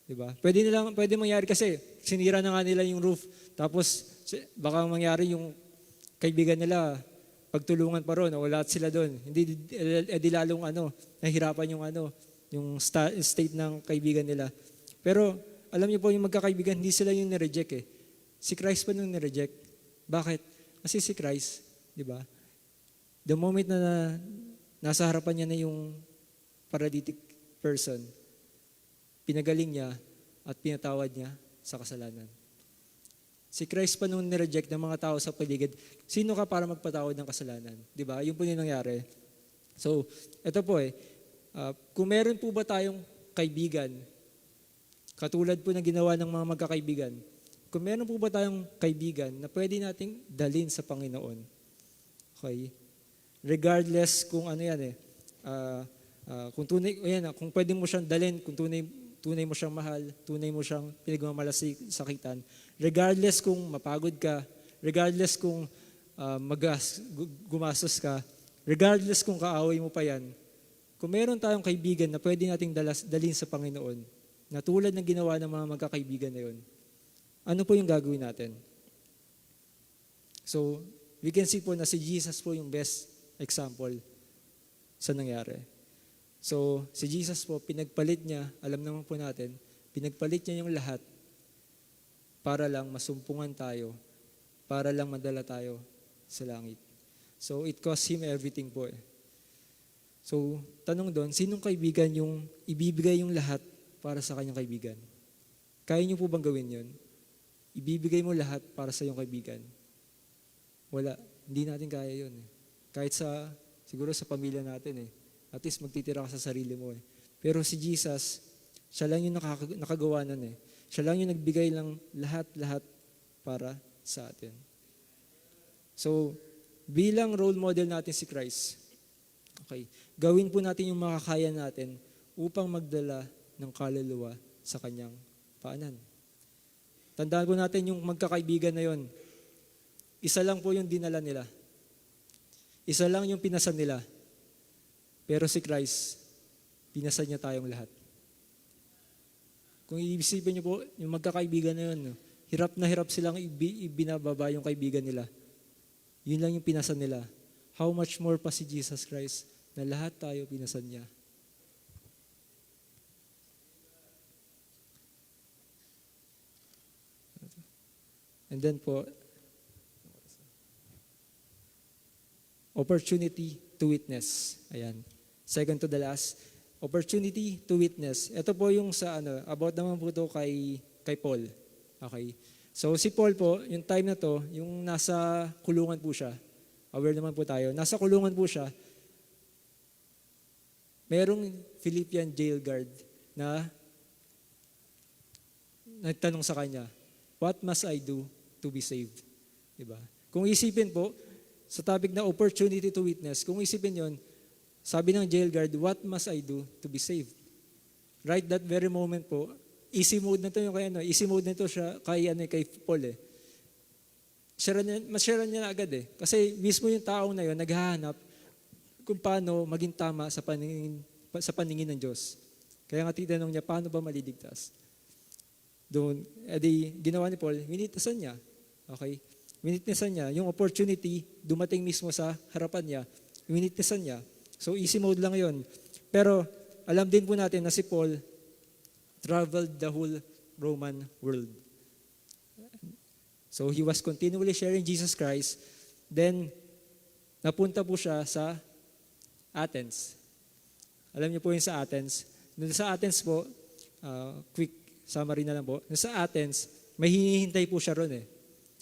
Diba? Pwede mangyari kasi sinira na nga nila yung roof. Tapos baka mangyari yung kaibigan nila, pagtulungan pa ron, wala sila doon. Hindi edi lalong nahirapan yung state ng kaibigan nila. Pero alam niyo po yung magkakaibigan, hindi sila yung nireject eh. Si Christ pa yung nireject. Bakit? Kasi si Christ, di ba? The moment na nasa harapan niya na yung paralytic person, pinagaling niya at pinatawad niya sa kasalanan. Si Christ pa nung nireject ng mga tao sa paligid, sino ka para magpatawad ng kasalanan? Di ba? Yun po yung nangyari. So, ito po kung meron po ba tayong kaibigan, katulad po ng ginawa ng mga magkakaibigan, kung meron po ba tayong kaibigan na pwede nating dalhin sa Panginoon, okay? Regardless kung kung pwede mo siyang dalhin, kung tunay mo siyang mahal, tunay mo siyang pinagmamalasikitan, regardless kung mapagod ka, regardless kung gumastos ka, regardless kung kaaway mo pa yan, kung meron tayong kaibigan na pwede nating dalhin sa Panginoon, na tulad ng ginawa ng mga magkakaibigan na yun, ano po yung gagawin natin? So, we can see po na si Jesus po yung best example sa nangyari. So, si Jesus po, pinagpalit niya, alam naman po natin, pinagpalit niya yung lahat para lang masumpungan tayo, para lang madala tayo sa langit. So, it cost Him everything po eh. So, tanong doon, sinong kaibigan yung ibibigay yung lahat para sa kanyang kaibigan? Kaya niyo po bang gawin yun? Ibibigay mo lahat para sa iyong kaibigan? Wala. Hindi natin kaya yun eh. Kahit siguro sa pamilya natin eh. At least magtitira ka sa sarili mo eh. Pero si Jesus, siya lang yung nakagawa nun eh. Siya lang yung nagbigay ng lahat-lahat para sa atin. So, bilang role model natin si Christ, okay, gawin po natin yung makakaya natin upang magdala ng kaluluwa sa kanyang paanan. Tandaan po natin yung magkakaibigan na yon. Isa lang po yung dinala nila. Isa lang yung pinasan nila. Pero si Christ, pinasan niya tayong lahat. Kung iisipin niyo po, yung magkakaibigan na yun, hirap na hirap silang ibinababa yung kaibigan nila. Yun lang yung pinasan nila. How much more pa si Jesus Christ na lahat tayo pinasan niya. And then po, opportunity to witness. Ayan. Second to the last, opportunity to witness. Ito po yung about naman po ito kay Paul. Okay. So si Paul po, yung time na to, yung nasa kulungan po siya. Aware naman po tayo. Nasa kulungan po siya. Merong Philippian jail guard na nagtanong sa kanya, what must I do to be saved? Diba? Kung isipin po, sa topic na opportunity to witness, kung isipin yon, sabi ng jail guard, what must I do to be saved? Right that very moment po, easy mode na to yung easy mode na to siya kay Paul eh. Mas-share niya na agad eh. Kasi mismo yung taong na yon naghahanap kung paano maging tama sa paningin ng Diyos. Kaya nga titanong niya, paano ba maliligtas? Doon, ginawa ni Paul, minitasan niya. Okay? Minitasan niya. Yung opportunity, dumating mismo sa harapan niya, minitasan niya. So, easy mode lang yon. Pero, alam din po natin na si Paul traveled the whole Roman world. So, he was continually sharing Jesus Christ. Then, napunta po siya sa Athens. Alam niyo po yung sa Athens. Doon sa Athens po, quick summary na lang po. Doon sa Athens, may hinihintay po siya ron eh.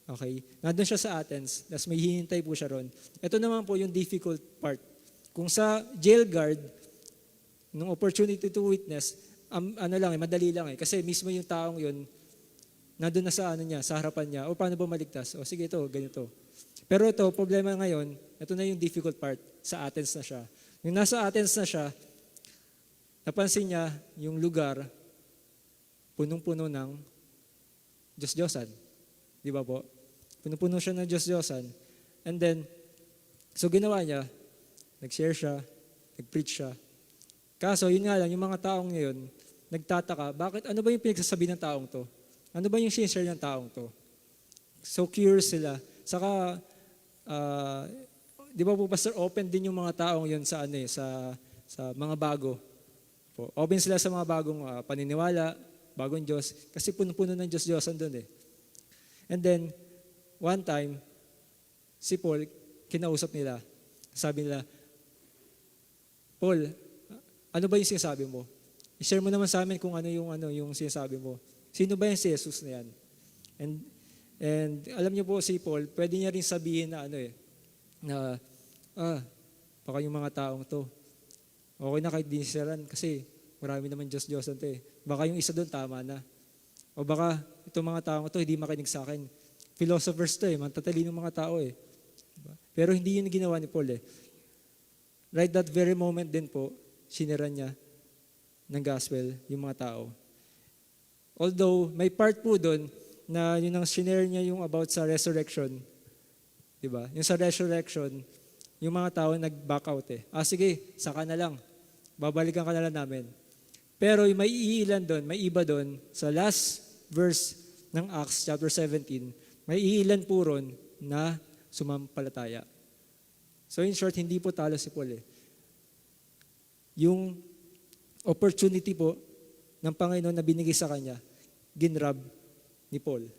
Okay? Nandun siya sa Athens, tapos may hinihintay po siya ron. Ito naman po yung difficult part. Kung sa jail guard, nung opportunity to witness, ano lang madali lang kasi mismo yung taong yun, nandun na sa ano niya, sa harapan niya, o paano ba maligtas? O sige ito, ganito. Pero ito, problema ngayon, ito na yung difficult part, sa Athens na siya. Yung nasa Athens na siya, napansin niya yung lugar, punong-puno ng Diyos-Diyosan. Di ba po? Puno-puno siya ng Diyos-Diyosan. And then, so ginawa niya, nag-share siya, nag-preach siya. Kaso, yun nga lang, yung mga taong ngayon, nagtataka, bakit, ano ba yung pinagsasabi ng taong to? Ano ba yung share ng taong to? So curious sila. Saka, di ba po, Pastor, open din yung mga taong yun sa, sa mga bago. Po. Open sila sa mga bagong paniniwala, bagong Diyos, kasi puno-puno ng Diyos-Diyosan doon eh. And then, one time, si Paul, kinausap nila. Sabi nila, Paul, ano ba yung sinasabi mo? I-share mo naman sa amin kung ano yung sinasabi mo. Sino ba yung si Jesus na yan? And alam niyo po si Paul, pwede niya rin sabihin na baka yung mga taong to, okay na kahit diniseran kasi marami naman Diyos-Diyosan to eh. Baka yung isa doon tama na. O baka itong mga taong to hindi makinig sa akin. Philosophers to eh, matatalinong mga tao eh. Diba? Pero hindi yun ginawa ni Paul eh. Right that very moment din po, siniran niya ng gospel yung mga tao. Although may part po doon na yun ang sinare niya yung about sa resurrection. Diba? Yung sa resurrection, yung mga tao nag-back out eh. Sige, saka na lang. Babalikan ka na lang namin. Pero may iilan doon, may iba doon, sa last verse ng Acts chapter 17, may iilan po ron na sumampalataya. So in short, hindi po talo si Paul eh. Yung opportunity po ng Panginoon na binigay sa kanya, ginrab ni Paul.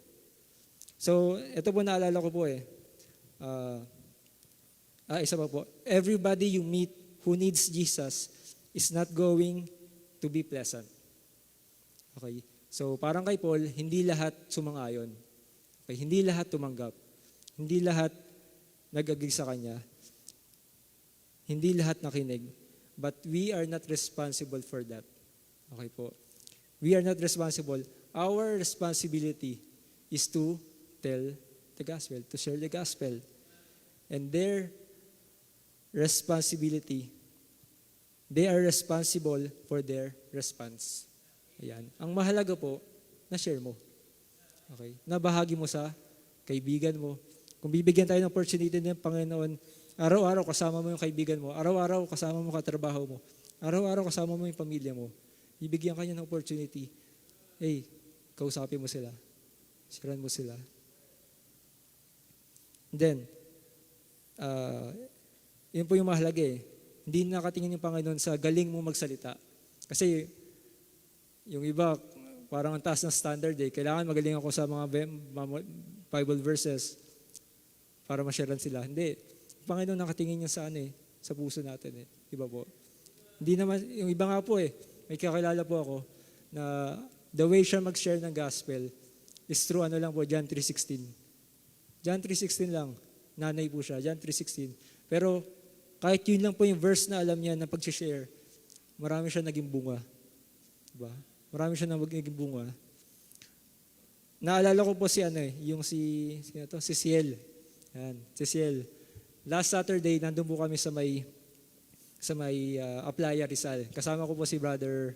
So, ito po naalala ko po eh. Isa pa po. Everybody you meet who needs Jesus is not going to be pleasant. Okay? So, parang kay Paul, hindi lahat sumang-ayon. Okay? Hindi lahat tumanggap. Hindi lahat nag-agree sa kanya. Hindi lahat nakinig. But we are not responsible for that. Okay po. We are not responsible. Our responsibility is to tell the gospel, to share the gospel. And their responsibility, they are responsible for their response. Ayan. Ang mahalaga po, na-share mo. Okay? Nabahagi mo sa kaibigan mo. Kung bibigyan tayo ng opportunity ng Panginoon, araw-araw kasama mo yung kaibigan mo, araw-araw kasama mo katrabaho mo, araw-araw kasama mo yung pamilya mo, bibigyan ka niya ng opportunity. Hey, kausapin mo sila. Sharean mo sila. And then, yun po yung mahalaga eh. Hindi nakatingin yung Panginoon sa galing mo magsalita. Kasi yung iba, parang ang taas ng standard eh. Kailangan magaling ako sa mga Bible verses para ma-sharean sila. Hindi. Yung Panginoon nakatingin niya sa sa puso natin eh. Diba po? Hindi naman, yung iba nga po eh, may kakilala po ako na the way siya mag-share ng gospel is through John 3:16. John 3:16 lang. Nanay po siya, John 3:16. Pero kahit yun lang po yung verse na alam niya na pag-share, marami siya naging bunga. Diba? Marami siya naging bunga. Naalala ko po si si Ciel. Yan, si Ciel. Last Saturday, nandun po kami sa may Aplaya Rizal. Kasama ko po si Brother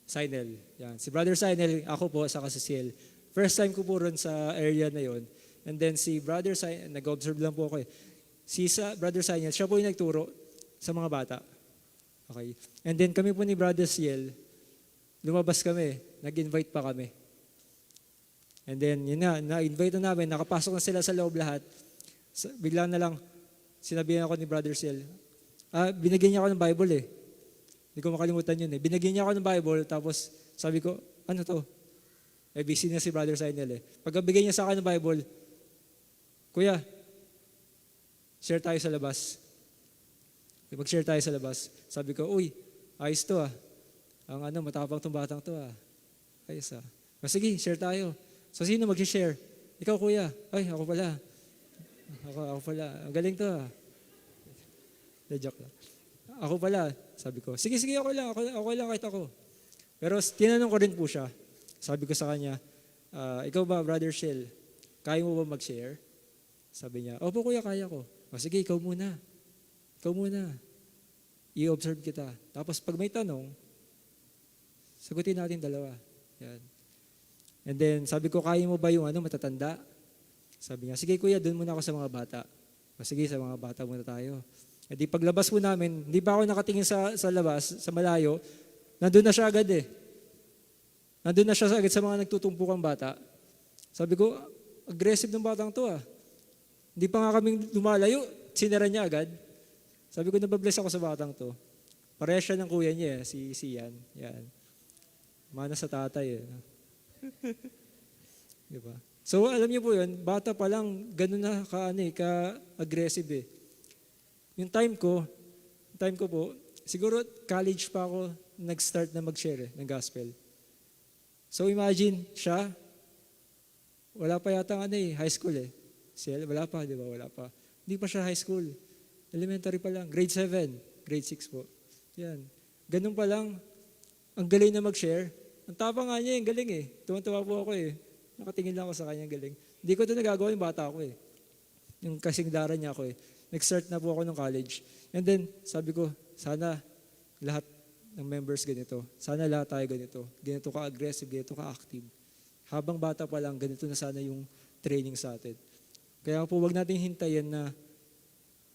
Sinel. Yan. Si Brother Sinel, ako po, saka si Ciel. First time ko po ron sa area na yon. And then si Brother Sinel, nag-observe lang po ako eh. Brother Sinel, siya po yung nagturo sa mga bata. Okay. And then kami po ni Brother Ciel, lumabas kami, nag-invite pa kami. And then, yun na-invite na namin, nakapasok na sila sa loob lahat. Bigla na lang, sinabihan ako ni Brother Ciel, binigyan niya ako ng Bible eh. Hindi ko makalimutan yun eh. Binigyan niya ako ng Bible, tapos sabi ko, ano to? Busy na si Brother Sinel eh. Pagkabigay niya sa akin ng Bible, Kuya, share tayo sa labas. Mag-share tayo sa labas. Sabi ko, uy, ayos to ah. Ang matapang tong batang to ah. Ayos ah. Sige, share tayo. So sino mag-share? Ikaw kuya. Ay, ako pala. Ako pala. Ang galing to ah. Joke lang. Ako pala, sabi ko, sige, okay lang, okay lang kahit ako. Pero tinanong ko rin po siya. Sabi ko sa kanya, ikaw ba, Brother Shell, kaya mo ba mag-share? Sabi niya, opo kuya, kaya ko. O sige, ikaw muna. Ikaw muna. I-observe kita. Tapos pag may tanong, sagutin natin dalawa. Yan. And then, sabi ko, kaya mo ba yung matatanda? Sabi niya, sige kuya, doon muna ako sa mga bata. O sige, sa mga bata muna tayo. E di paglabas po namin, hindi pa ako nakatingin sa labas, sa malayo, nandun na siya agad eh. Nandun na siya agad sa mga nagtutumpukang bata. Sabi ko, aggressive ng batang to ah. Hindi pa nga kaming lumalayo, sinara niya agad. Sabi ko, nababless ako sa batang to. Pareha siya ng kuya niya, si Ian. Yan. Mana sa tatay eh. Diba? So alam niyo po yun, bata pa lang, ganun na ka-aggressive eh. Yung time ko po, siguro college pa ako nag-start na mag-share ng gospel. So imagine, siya, wala pa yata high school eh. Wala pa, di ba? Wala pa. Hindi pa siya high school. Elementary pa lang. Grade 7, grade 6 po. Yan. Ganun pa lang, ang galing na mag-share. Ang tapang nga niya, yung galing eh. Tuwan-tuwa po ako eh. Nakatingin lang ako sa kanya, galing. Hindi ko ito nagagawa yung bata ko eh. Yung kasingdaran niya ako eh. Nag-start na po ako ng college. And then, sabi ko, sana lahat ng members ganito. Sana lahat tayo ganito. Ganito ka-aggressive, ganito ka-active. Habang bata pa lang, ganito na sana yung training sa atin. Kaya po, wag natin hintayin na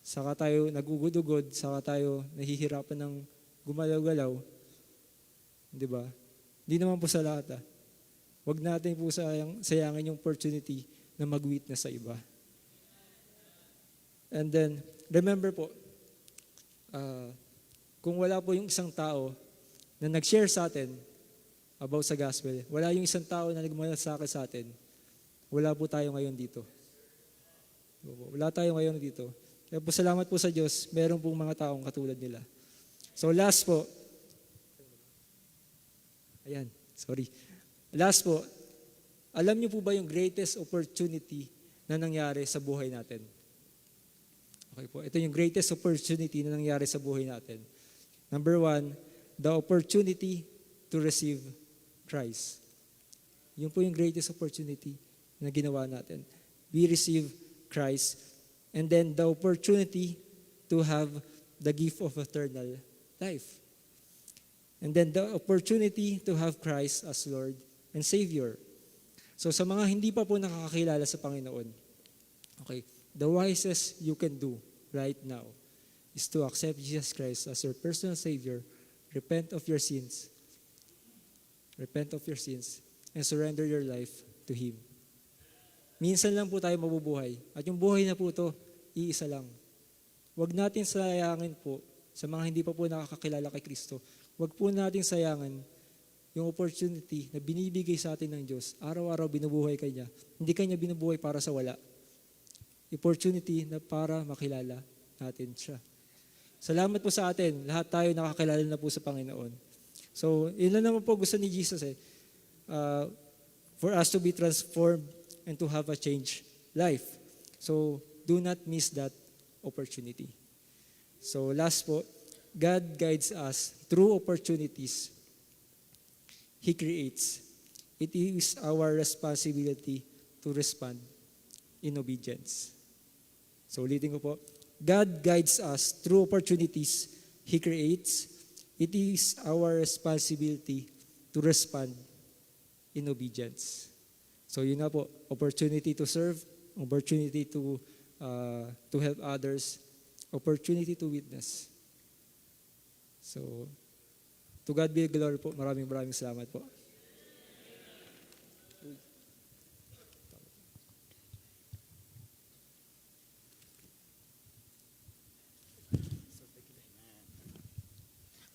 saka tayo nagugod-ugod, saka tayo nahihirapan ng gumalaw-galaw. Di ba? Hindi naman po sa lahat. Wag natin po sayangin yung opportunity na mag-witness sa iba. And then, remember po, kung wala po yung isang tao na nag-share sa atin about sa gospel, wala yung isang tao na nagmalasakit sa atin, wala po tayo ngayon dito. Wala tayo ngayon dito. Kaya po salamat po sa Diyos, meron pong mga taong katulad nila. So last po, last po, alam niyo po ba yung greatest opportunity na nangyari sa buhay natin? Okay po, ito yung greatest opportunity na nangyari sa buhay natin. Number 1, the opportunity to receive Christ. Yun po yung greatest opportunity na ginawa natin. We receive Christ, and then the opportunity to have the gift of eternal life. And then the opportunity to have Christ as Lord and Savior. So sa mga hindi pa po nakakakilala sa Panginoon, okay, the wisest you can do right now is to accept Jesus Christ as your personal Savior, repent of your sins, and surrender your life to Him. Minsan lang po tayo mabubuhay. At yung buhay na po ito, iisa lang. Huwag natin sayangin po sa mga hindi pa po nakakakilala kay Kristo. Huwag po natin sayangin yung opportunity na binibigay sa atin ng Diyos. Araw-araw binubuhay kanya. Hindi kanya binubuhay para sa wala. Opportunity na para makilala natin siya. Salamat po sa atin. Lahat tayo nakakilala na po sa Panginoon. So, yun lang naman po gusto ni Jesus for us to be transformed and to have a changed life. So, do not miss that opportunity. So, last po, God guides us through opportunities He creates. It is our responsibility to respond in obedience. So, ulitin ko po, God guides us through opportunities He creates. It is our responsibility to respond in obedience. So yun na po, opportunity to serve, opportunity to help others, opportunity to witness. So, to God be the glory po. Maraming salamat po.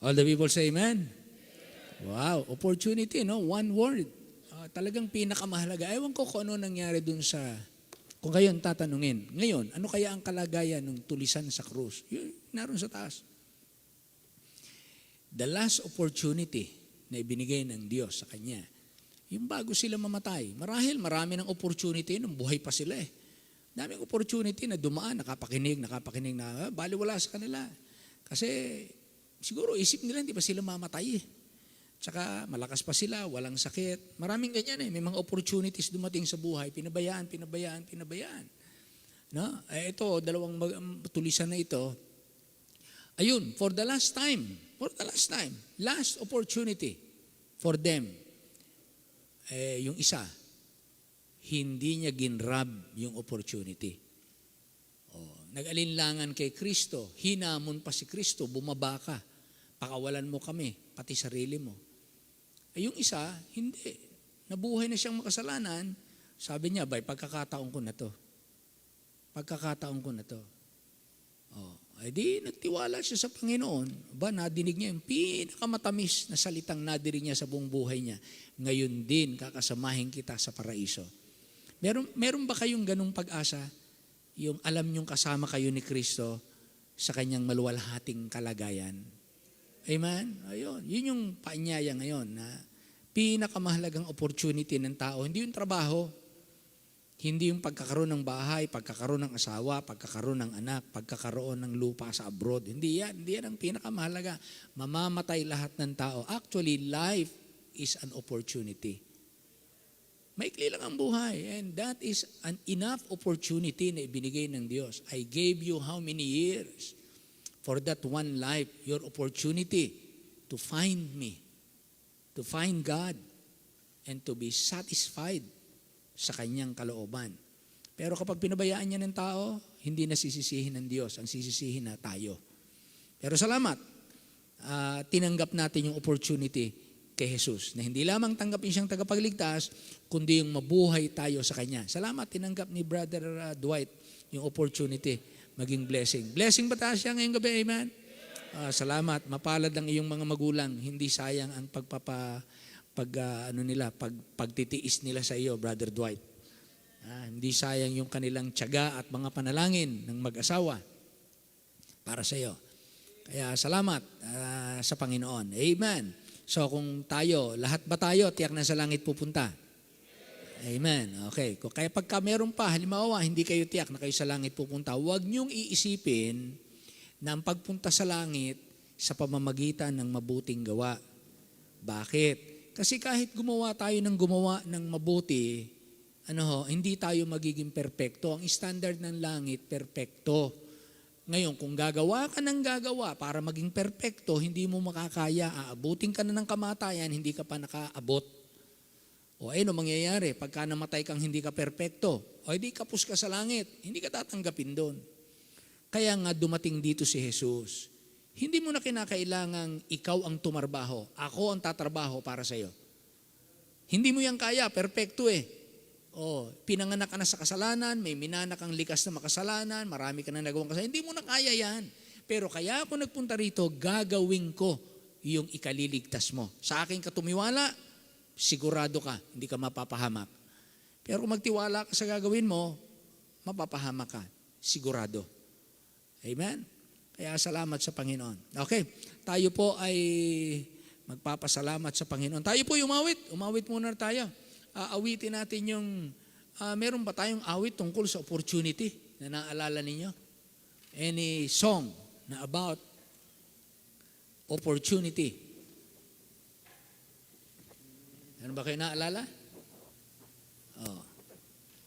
All the people say amen. Wow, opportunity, no? One word. Talagang pinakamahalaga. Ewan ko kung ano nangyari dun sa, kung kayo ang tatanungin. Ngayon, ano kaya ang kalagayan ng tulisan sa krus? Yun, naroon sa taas. The last opportunity na ibinigay ng Diyos sa Kanya, yung bago sila mamatay. Marahil marami ng opportunity nung buhay pa sila eh. Daming opportunity na dumaan, nakapakinig na baliwala sa kanila. Kasi siguro isip nila hindi pa sila mamatay eh. Tsaka malakas pa sila, walang sakit. Maraming ganyan eh. May mga opportunities dumating sa buhay. Pinabayaan. No? Ito, dalawang tulisan na ito. Ayun, for the last time, last opportunity for them. Yung isa, hindi niya ginrab yung opportunity. Nag-alinlangan kay Kristo, hinamon pa si Kristo, bumaba ka, pakawalan mo kami, pati sarili mo. Yung isa, hindi. Nabuhay na siyang makasalanan, sabi niya, pagkakataon ko na to. Di nagtiwala siya sa Panginoon. Nadinig niya yung pinakamatamis na salitang nadinig niya sa buong buhay niya. Ngayon din, kakasamahin kita sa paraiso. Meron ba kayong ganung pag-asa? Yung alam niyong kasama kayo ni Kristo sa kanyang maluwalhating kalagayan. Amen? Ayun. Yun yung paanyaya ngayon na pinakamahalagang opportunity ng tao. Hindi yung trabaho. Hindi yung pagkakaroon ng bahay, pagkakaroon ng asawa, pagkakaroon ng anak, pagkakaroon ng lupa sa abroad. Hindi yan ang pinakamahalaga. Mamamatay lahat ng tao. Actually, life is an opportunity. Maikli lang ang buhay. And that is an enough opportunity na ibinigay ng Diyos. I gave you how many years? For that one life, your opportunity to find me, to find God, and to be satisfied sa kanyang kalooban. Pero kapag pinabayaan niya ng tao, hindi na sisisihin ng Diyos, ang sisisihin na tayo. Pero salamat, tinanggap natin yung opportunity kay Jesus, na hindi lamang tanggapin siyang tagapagligtas, kundi yung mabuhay tayo sa Kanya. Salamat, tinanggap ni Brother Dwight yung opportunity, maging blessing. Blessing ba tayo siya ngayong gabi? Amen? Salamat, mapalad ang iyong mga magulang, hindi sayang ang pagtitiis nila sa iyo, Brother Dwight. Hindi sayang yung kanilang tiyaga at mga panalangin ng mag-asawa para sa iyo. Kaya salamat sa Panginoon. Amen. So kung tayo, lahat ba tayo, tiyak na sa langit pupunta? Amen. Okay. Kaya pagka meron pa, halimbawa, hindi kayo tiyak na kayo sa langit pupunta, huwag niyong iisipin na ang pagpunta sa langit sa pamamagitan ng mabuting gawa. Bakit? Kasi kahit gumawa tayo ng mabuti, hindi tayo magiging perpekto. Ang standard ng langit, perpekto. Ngayon, kung gagawa ka ng gagawa para maging perpekto, hindi mo makakaya. Aabutin ka na ng kamatayan, hindi ka pa nakaabot. Ano mangyayari? Pagka namatay kang hindi ka perpekto, di kapos ka sa langit, hindi ka tatanggapin doon. Kaya nga dumating dito si Jesus. Hindi mo na kinakailangang ikaw ang tumarbaho. Ako ang tatrabaho para sa iyo. Hindi mo yan kaya, perpekto eh. Pinanganak ka na sa kasalanan, may minanak kang likas na makasalanan, marami ka na nagawang kasalanan. Hindi mo na kaya yan. Pero kaya ako nagpunta rito, gagawin ko yung ikaliligtas mo. Sa akin ka tumiwala, sigurado ka, hindi ka mapapahamak. Pero kung magtiwala ka sa gagawin mo, mapapahamak ka. Sigurado. Amen? Kaya salamat sa Panginoon. Okay, tayo po ay magpapasalamat sa Panginoon. Tayo po umawit muna tayo. Awitin natin yung, meron ba tayong awit tungkol sa opportunity na naalala ninyo? Any song na about opportunity? Ano ba kayo naalala?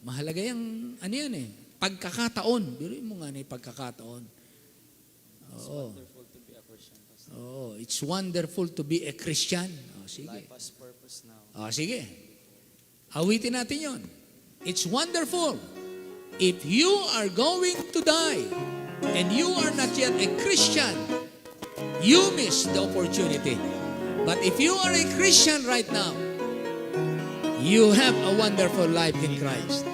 Mahalaga yung, yan eh, pagkakataon. Biruin mo nga na yung pagkakataon. It's wonderful to be a Christian. Sige. Life has purpose now. Sige. Awitin natin yon. It's wonderful. If you are going to die and you are not yet a Christian, you miss the opportunity. But if you are a Christian right now, you have a wonderful life in Christ.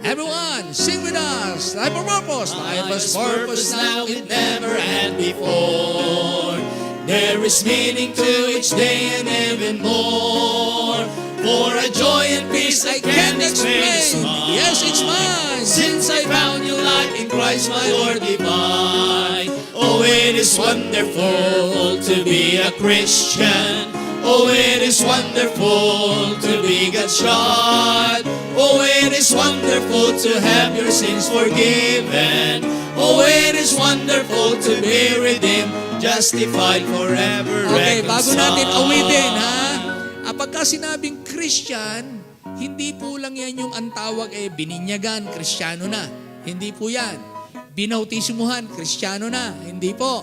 Everyone, sing with us. Life of purpose. Life has purpose now it never had before. There is meaning to each day and even more. For a joy and peace I can't explain. Yes, it's mine. Since I found new life in Christ my Lord divine. Oh, it is wonderful to be a Christian. Oh, it is wonderful to be God's child. Oh, it is wonderful wonderful to have your sins forgiven. Oh, it is wonderful to be redeemed, justified forever, Okay, bago natin awitin, ha? reconciled. Pagka sinabing Christian, hindi po lang yan yung ang tawag bininyagan, Kristiyano na. Hindi po yan. Binautismuhan, Kristiyano na. Hindi po.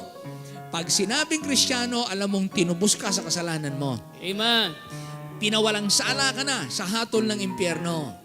Pag sinabing Kristiyano, alam mong tinubos ka sa kasalanan mo. Amen. Pinawalang sala ka na sa hatol ng impyerno.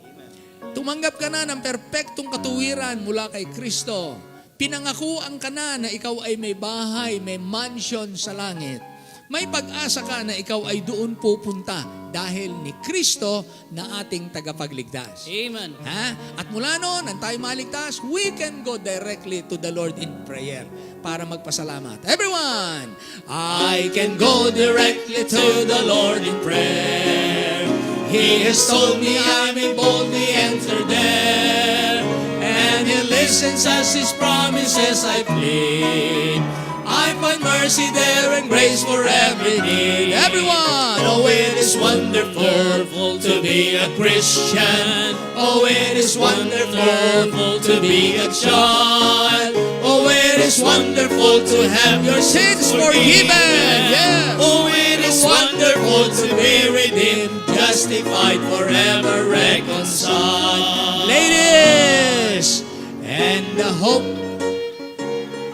Tumanggap ka na ng perpektong katuwiran mula kay Kristo. Pinangakuan ka na ikaw ay may bahay, may mansion sa langit. May pag-asa ka na ikaw ay doon pupunta dahil ni Kristo na ating tagapagligtas. Amen. Ha? At mula noon, ang tayo maligtas, we can go directly to the Lord in prayer para magpasalamat. Everyone, I can go directly to the Lord in prayer. He has told me I may boldly enter there, and He listens as His promises I plead. I find mercy there and grace for every need. everyone, Oh, it is wonderful to be a Christian. Oh, it is wonderful to be a child. Oh, it is wonderful to have your sins forgiven. Yes. Oh, it is wonderful to be redeemed, justified, forever reconciled. ladies, and the hope.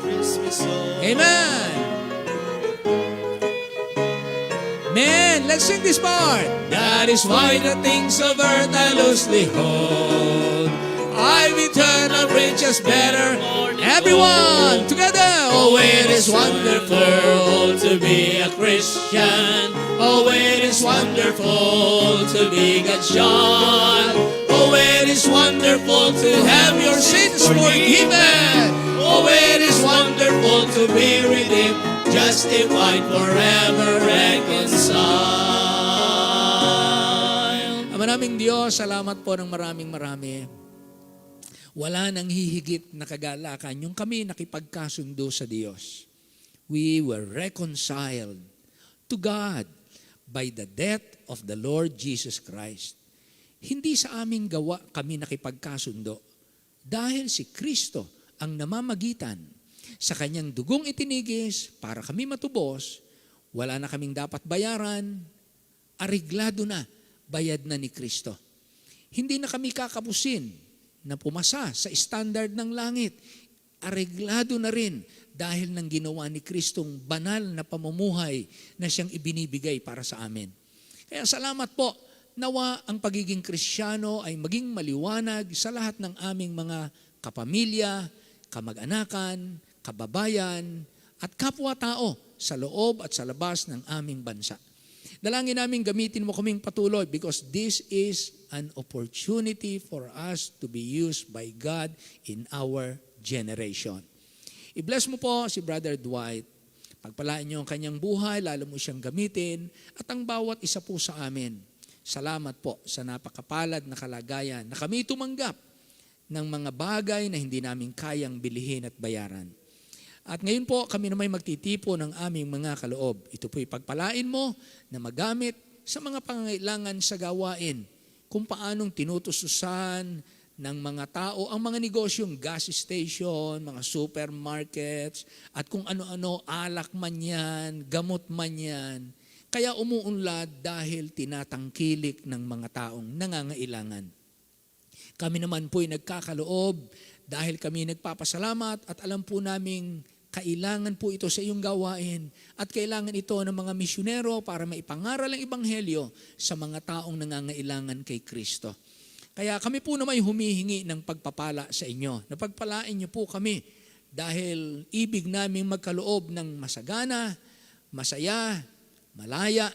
Christmas song. Amen. Man, let's sing this part. That is why the things of earth I loosely hold. I've eternal riches better. Everyone, together. Oh, it is wonderful to be a Christian. Oh, it is wonderful to be God's child. Oh, it is wonderful to have your sins forgiven. Oh, it is wonderful to be redeemed, justified, forever reconciled. Maraming Diyos, salamat po ng maraming marami. Wala nang hihigit na kagalakan yung kami nakipagkasundo sa Diyos. We were reconciled to God by the death of the Lord Jesus Christ. Hindi sa aming gawa kami nakipagkasundo dahil si Kristo ang namamagitan. Sa kanyang dugong itinigis para kami matubos, wala na kaming dapat bayaran, ariglado na, bayad na ni Kristo. Hindi na kami kakapusin na pumasa sa standard ng langit. Areglado na rin dahil ng ginawa ni Kristong banal na pamumuhay na siyang ibinibigay para sa amin. Kaya salamat po, nawa ang pagiging Kristiyano ay maging maliwanag sa lahat ng aming mga kapamilya, kamag-anakan, kababayan, at kapwa-tao sa loob at sa labas ng aming bansa. Dalangin namin gamitin mo kaming patuloy because this is an opportunity for us to be used by God in our generation. I-bless mo po si Brother Dwight. Pagpalaan niyo ang kanyang buhay, lalo mo siyang gamitin, at ang bawat isa po sa amin. Salamat po sa napakapalad na kalagayan na kami tumanggap ng mga bagay na hindi namin kayang bilihin at bayaran. At ngayon po, kami naman magtitipo ng aming mga kaloob. Ito po'y pagpalain mo na magamit sa mga pangangailangan sa gawain, kung paanong tinutususan ng mga tao ang mga negosyong gas station, mga supermarkets, at kung ano-ano, alak man yan, gamot man yan. Kaya umuunlad dahil tinatangkilik ng mga taong nangangailangan. Kami naman po'y nagkakaloob dahil kami nagpapasalamat at alam po naming kailangan po ito sa iyong gawain at kailangan ito ng mga misyonero para maipangaral ang ebanghelyo sa mga taong nangangailangan kay Kristo. Kaya kami po naman humihingi ng pagpapala sa inyo. Napagpalain niyo po kami dahil ibig naming magkaloob ng masagana, masaya, malaya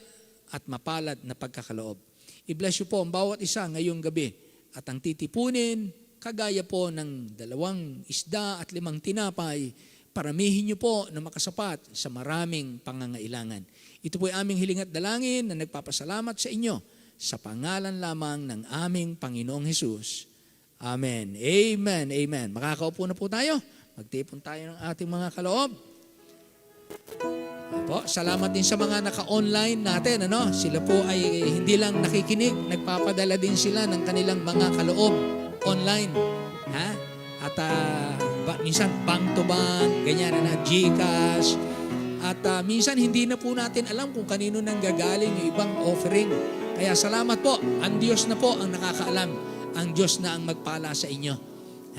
at mapalad na pagkakaloob. I-bless you po ang bawat isa ngayong gabi at ang titipunin, kagaya po ng 2 isda at 5 tinapay, paramihin niyo po na makasapat sa maraming pangangailangan. Ito po ay aming hiling at dalangin na nagpapasalamat sa inyo sa pangalan lamang ng aming Panginoong Hesus. Amen. Amen. Amen. Makakaupo na po tayo. Magtipon tayo ng ating mga kaloob. Po, salamat din sa mga naka-online natin. Sila po ay hindi lang nakikinig, nagpapadala din sila ng kanilang mga kaloob. online. Ha? At minsan bank to bank, ganyan na GCash. At minsan hindi na po natin alam kung kanino nang gagaling yung ibang offering. Kaya salamat po. Ang Diyos na po ang nakakaalam. Ang Diyos na ang magpala sa inyo.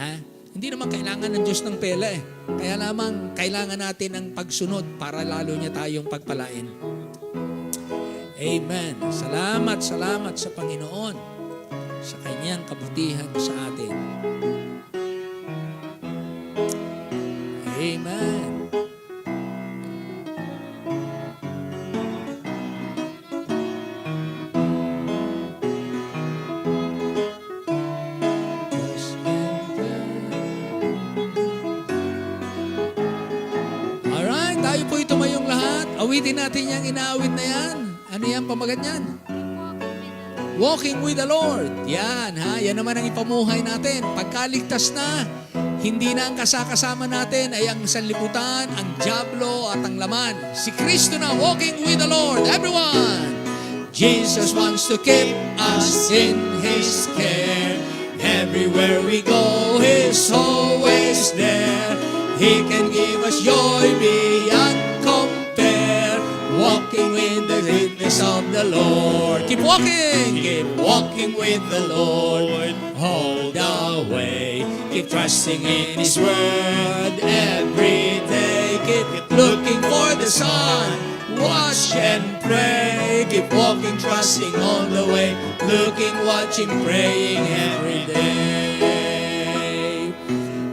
Ha? Hindi naman kailangan ng Diyos ng pera eh. Kaya lamang kailangan natin ang pagsunod para lalo niya tayong pagpalain. Amen. Salamat sa Panginoon sa kanyang kabutihan sa atin. Amen. Alright, tayo po'y tumayong lahat. Awitin natin yung inaawit na yan. Ano yan, pamagat yan? Walking with the Lord. Yan, ha? Yan naman ang ipamuhay natin. Pagkaligtas na, hindi na ang kasakasama natin ay ang sanlibutan, ang diablo at ang laman. Si Kristo na, walking with the Lord. Everyone! Jesus wants to keep us in His care. Everywhere we go, He's always there. He can give us joy beyond compare. Walking with the goodness of the Lord. Keep walking! Keep walking with the Lord all the way. Keep trusting in His word every day. Keep looking for the sun. Watch and pray. Keep walking, trusting all the way. Looking, watching, praying every day.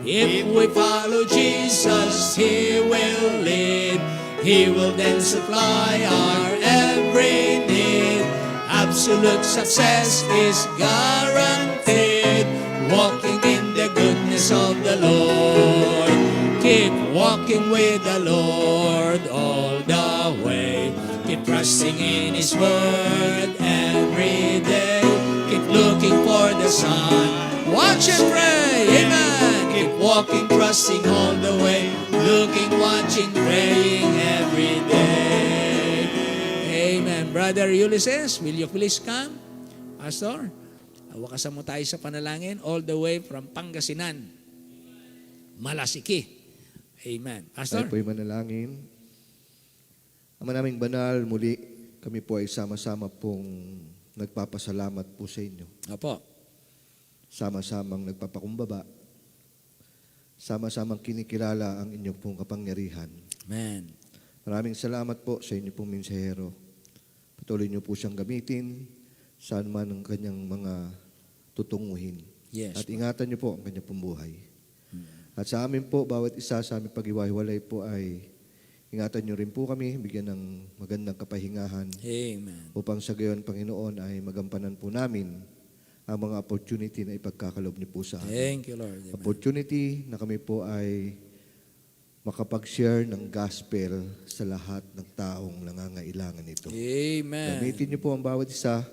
If we follow Jesus, He will lead. He will then supply our every need. Absolute success is guaranteed. Walking in the goodness of the Lord. Keep walking with the Lord all the way. Keep trusting in His word every day. Keep looking for the sun. Watch and pray. Amen. Keep walking, trusting all the way. Looking, watching, praying every day. Amen. Brother Ulysses, will you please come? Pastor, wakasan mo tayo sa panalangin all the way from Pangasinan, Malasiki. Amen. Pastor? Tayo po'y manalangin. Ama naming banal, muli kami po ay sama-sama pong nagpapasalamat po sa inyo. Opo. Sama-samang nagpapakumbaba. Sama-samang kinikilala ang inyong pong kapangyarihan. Amen. Maraming salamat po sa inyo pong mensahero. Patuloy niyo po siyang gamitin saan man ang kanyang mga tutunguhin. Yes. At ingatan niyo po ang kanyang pong buhay. At sa amin po, bawat isa sa aming pag-iwahiwalay po ay ingatan niyo rin po kami, bigyan ng magandang kapahingahan Amen. upang sa gayon, Panginoon, ay magampanan po namin ang mga opportunity na ipagkakalob niyo po sa amin. Thank you, Lord. Amen. Opportunity na kami po ay makapag-share ng gospel sa lahat ng taong nangangailangan nito. Amen. Gamitin niyo po ang bawat isa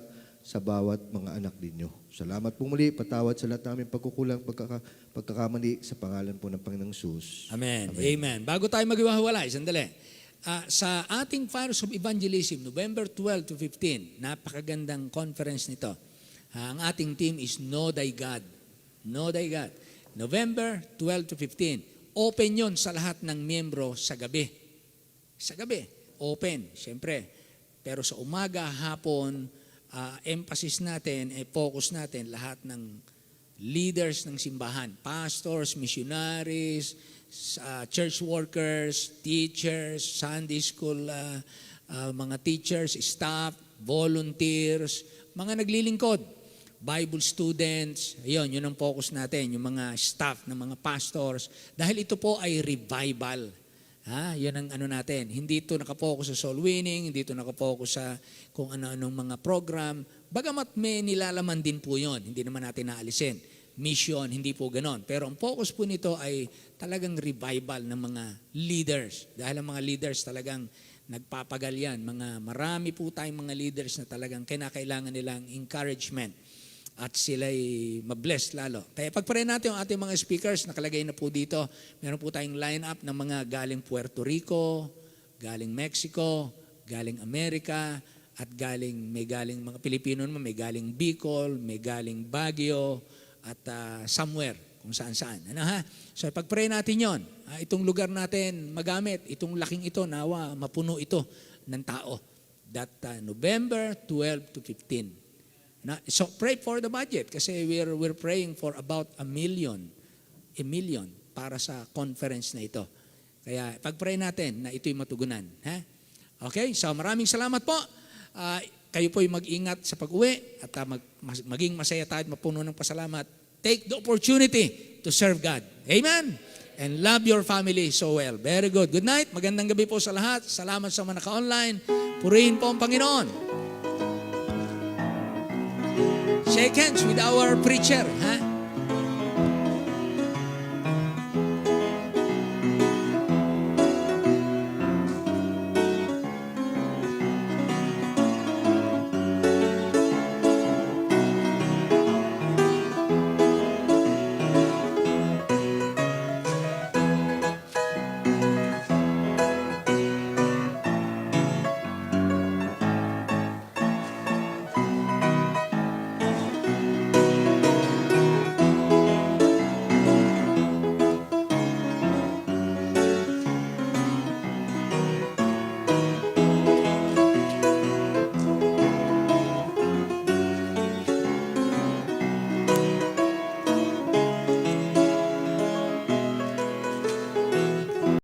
sa bawat mga anak ninyo. Salamat po muli, patawad sa lahat namin pagkukulang, pagkakamali sa pangalan po ng Panginoong Jesus. Amen. Amen. Bago tayo maghiwalay, sandali. Sa ating Fires of Evangelism, November 12 to 15, napakagandang conference nito. Ang ating team is Know Thy God. Know Thy God. November 12 to 15. Open yon sa lahat ng miyembro sa gabi. Sa gabi. Open, siyempre. Pero sa umaga, hapon, emphasis natin, focus natin lahat ng leaders ng simbahan. Pastors, missionaries, church workers, teachers, Sunday school, mga teachers, staff, volunteers, mga naglilingkod, Bible students, yun ang focus natin, yung mga staff ng mga pastors. Dahil ito po ay revival. Yan ang ano natin. Hindi ito nakapokus sa soul winning, hindi ito nakapokus sa kung ano-anong mga program. Bagamat may nilalaman din po yon, hindi naman natin naalisin. Mission, hindi po ganon. Pero ang focus po nito ay talagang revival ng mga leaders. Dahil ang mga leaders talagang nagpapagal yan. Marami po tayong mga leaders na talagang kinakailangan nilang encouragement. At sila'y mabless lalo. Kaya pagparayin natin yung ating mga speakers, nakalagay na po dito. Meron po tayong line-up ng mga galing Puerto Rico, galing Mexico, galing Amerika, at may galing mga Pilipino naman, may galing Bicol, may galing Baguio, at somewhere, kung saan-saan. Ano ha? So pag-pray natin yon. Itong lugar natin magamit, itong laking ito, nawa, mapuno ito ng tao. That November 12 to 15. So pray for the budget kasi we're praying for about a million para sa conference na ito. Kaya pag-pray natin na ito'y matugunan. Ha? Okay, so maraming salamat po. Kayo po'y mag-ingat sa pag-uwi at maging masaya tayo at mapuno ng pasalamat. Take the opportunity to serve God. Amen? And love your family so well. Very good. Good night. Magandang gabi po sa lahat. Salamat sa mga naka-online. Purihin po ang Panginoon. Shake hands with our preacher. Ha?